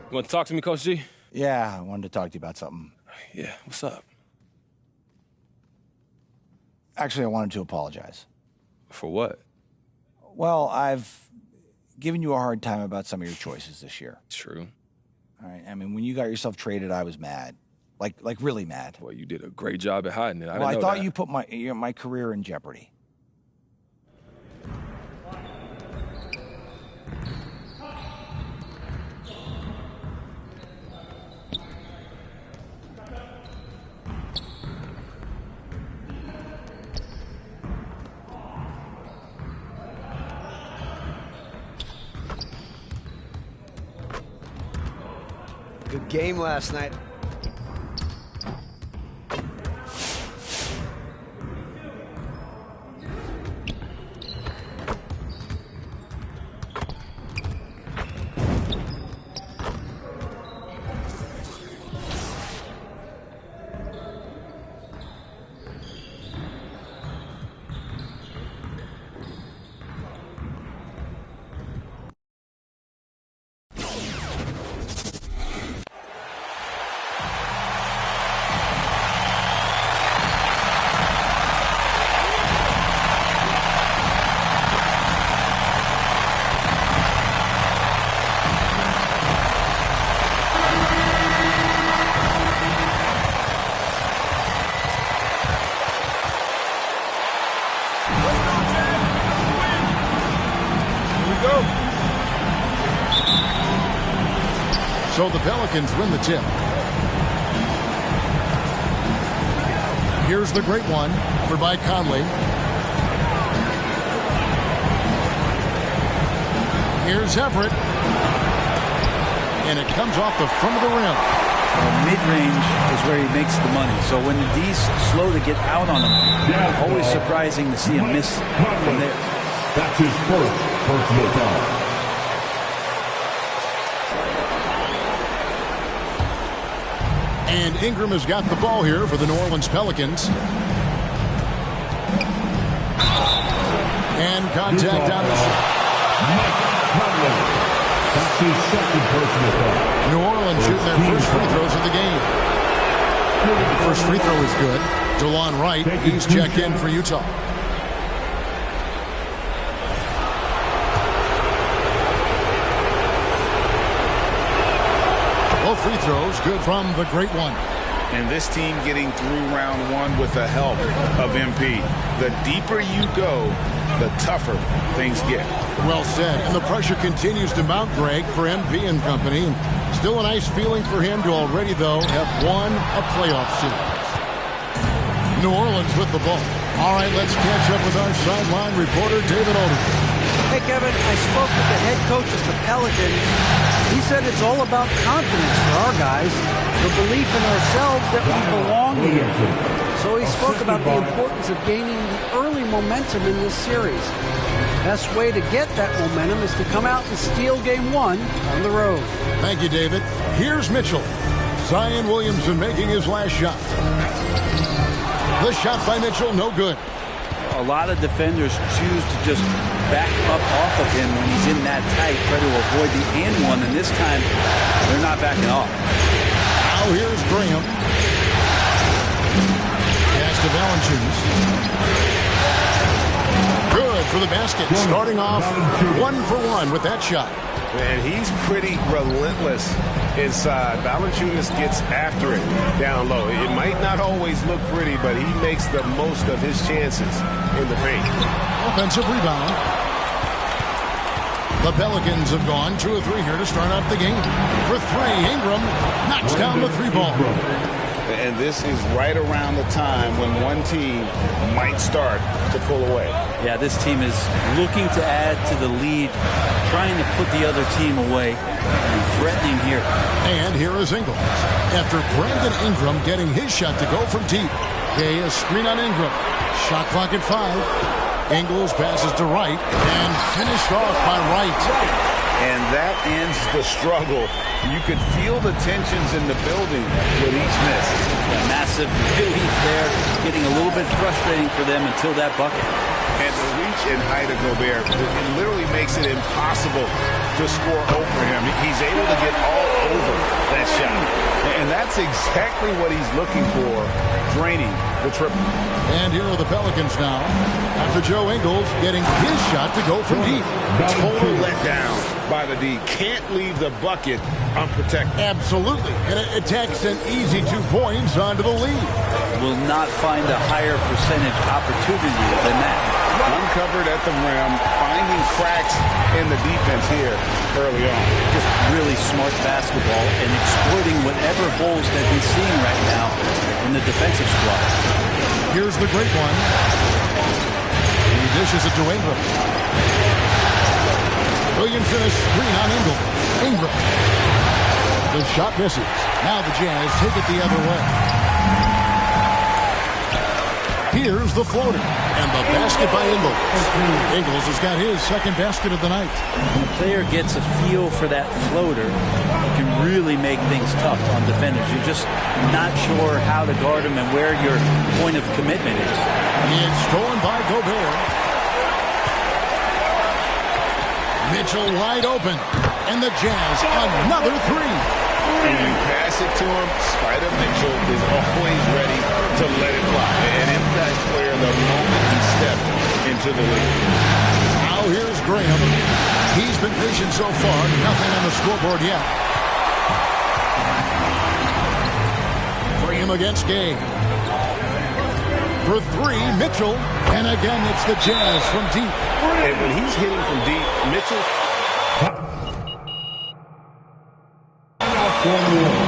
You want to talk to me, Coach G? Yeah, I wanted to talk to you about something. Yeah, what's up? Actually, I wanted to apologize. For what? Well, I've given you a hard time about some of your choices this year. True. All right. I mean, when you got yourself traded, I was mad. Like really mad. Well, you did a great job at hiding it. I thought you put my career in jeopardy. Good game last night. So the Pelicans win the tip. Here's the great one, over by Conley. Here's Everett. And it comes off the front of the rim. Mid-range is where he makes the money. So when the D's slow to get out on him, always surprising to see him miss from there. That's his first personal foul. And Ingram has got the ball here for the New Orleans Pelicans. And contact on the shot. That's his second personal foul. New Orleans shooting their first free throws of the game. The first free throw is good. DeLon Wright, he's checked in for Utah. Both free throws good from the great one. And this team getting through round one with the help of MP. The deeper you go, the tougher things get. Well said. And the pressure continues to mount, Greg, for MP and company. And still a nice feeling for him to already, though, have won a playoff series. New Orleans with the ball. All right, let's catch up with our sideline reporter, David Alderman. Hey, Kevin, I spoke with the head coach of the Pelicans. He said it's all about confidence for our guys, the belief in ourselves that we belong here. So he spoke about the importance of gaining the early momentum in this series. The best way to get that momentum is to come out and steal game one on the road. Thank you, David. Here's Mitchell. Zion Williamson making his last shot. The shot by Mitchell, no good. A lot of defenders choose to just back up off of him when he's in that tight, try to avoid the and one, and this time they're not backing off. Now here's Graham. Pass to Valanciunas. Good for the basket. Starting off 1 for 1 with that shot. And he's pretty relentless inside. Valanciunas gets after it down low. It might not always look pretty, but he makes the most of his chances in the paint. Offensive rebound. The Pelicans have gone 2 of 3 here to start out the game. For 3, Ingram knocks down the 3 ball. And this is right around the time when one team might start to pull away. Yeah, this team is looking to add to the lead, trying to put the other team away, and threatening here. And here is Ingles. After Brandon Ingram getting his shot to go from deep. Okay, a screen on Ingram. Shot clock at 5. Ingles passes to Wright and finished off by Wright. And that ends the struggle. You could feel the tensions in the building with each miss. A massive relief there, getting a little bit frustrating for them until that bucket. And the reach and height of Gobert, it literally makes it impossible to score over him. He's able to get all over that shot. And that's exactly what he's looking for, draining the triple. And here are the Pelicans now. After Joe Ingles getting his shot to go from deep. Total letdown by the D. Can't leave the bucket unprotected. Absolutely. And it takes an easy 2 points onto the lead. Will not find a higher percentage opportunity than that. Uncovered at the rim, finding cracks in the defense here early on. Just really smart basketball and exploiting whatever holes that he's seeing right now in the defensive squad. Here's the great one. He dishes it to Ingram. Williamson a screen on Ingram. Ingram. The shot misses. Now the Jazz take it the other way. Here's the floater. And the basket by Ingles. Ingles has got his second basket of the night. When a player gets a feel for that floater, it can really make things tough on defenders. You're just not sure how to guard him and where your point of commitment is. It's stolen by Gobert. Mitchell wide open. And the Jazz another 3. And you pass it to him, Spider Mitchell is always ready to let it fly. An impact player the moment he stepped into the league. Now here's Graham. He's been patient so far. Nothing on the scoreboard yet. Graham against Gay. For 3, Mitchell. And again, it's the Jazz from deep. And when he's hitting from deep, Mitchell... 21.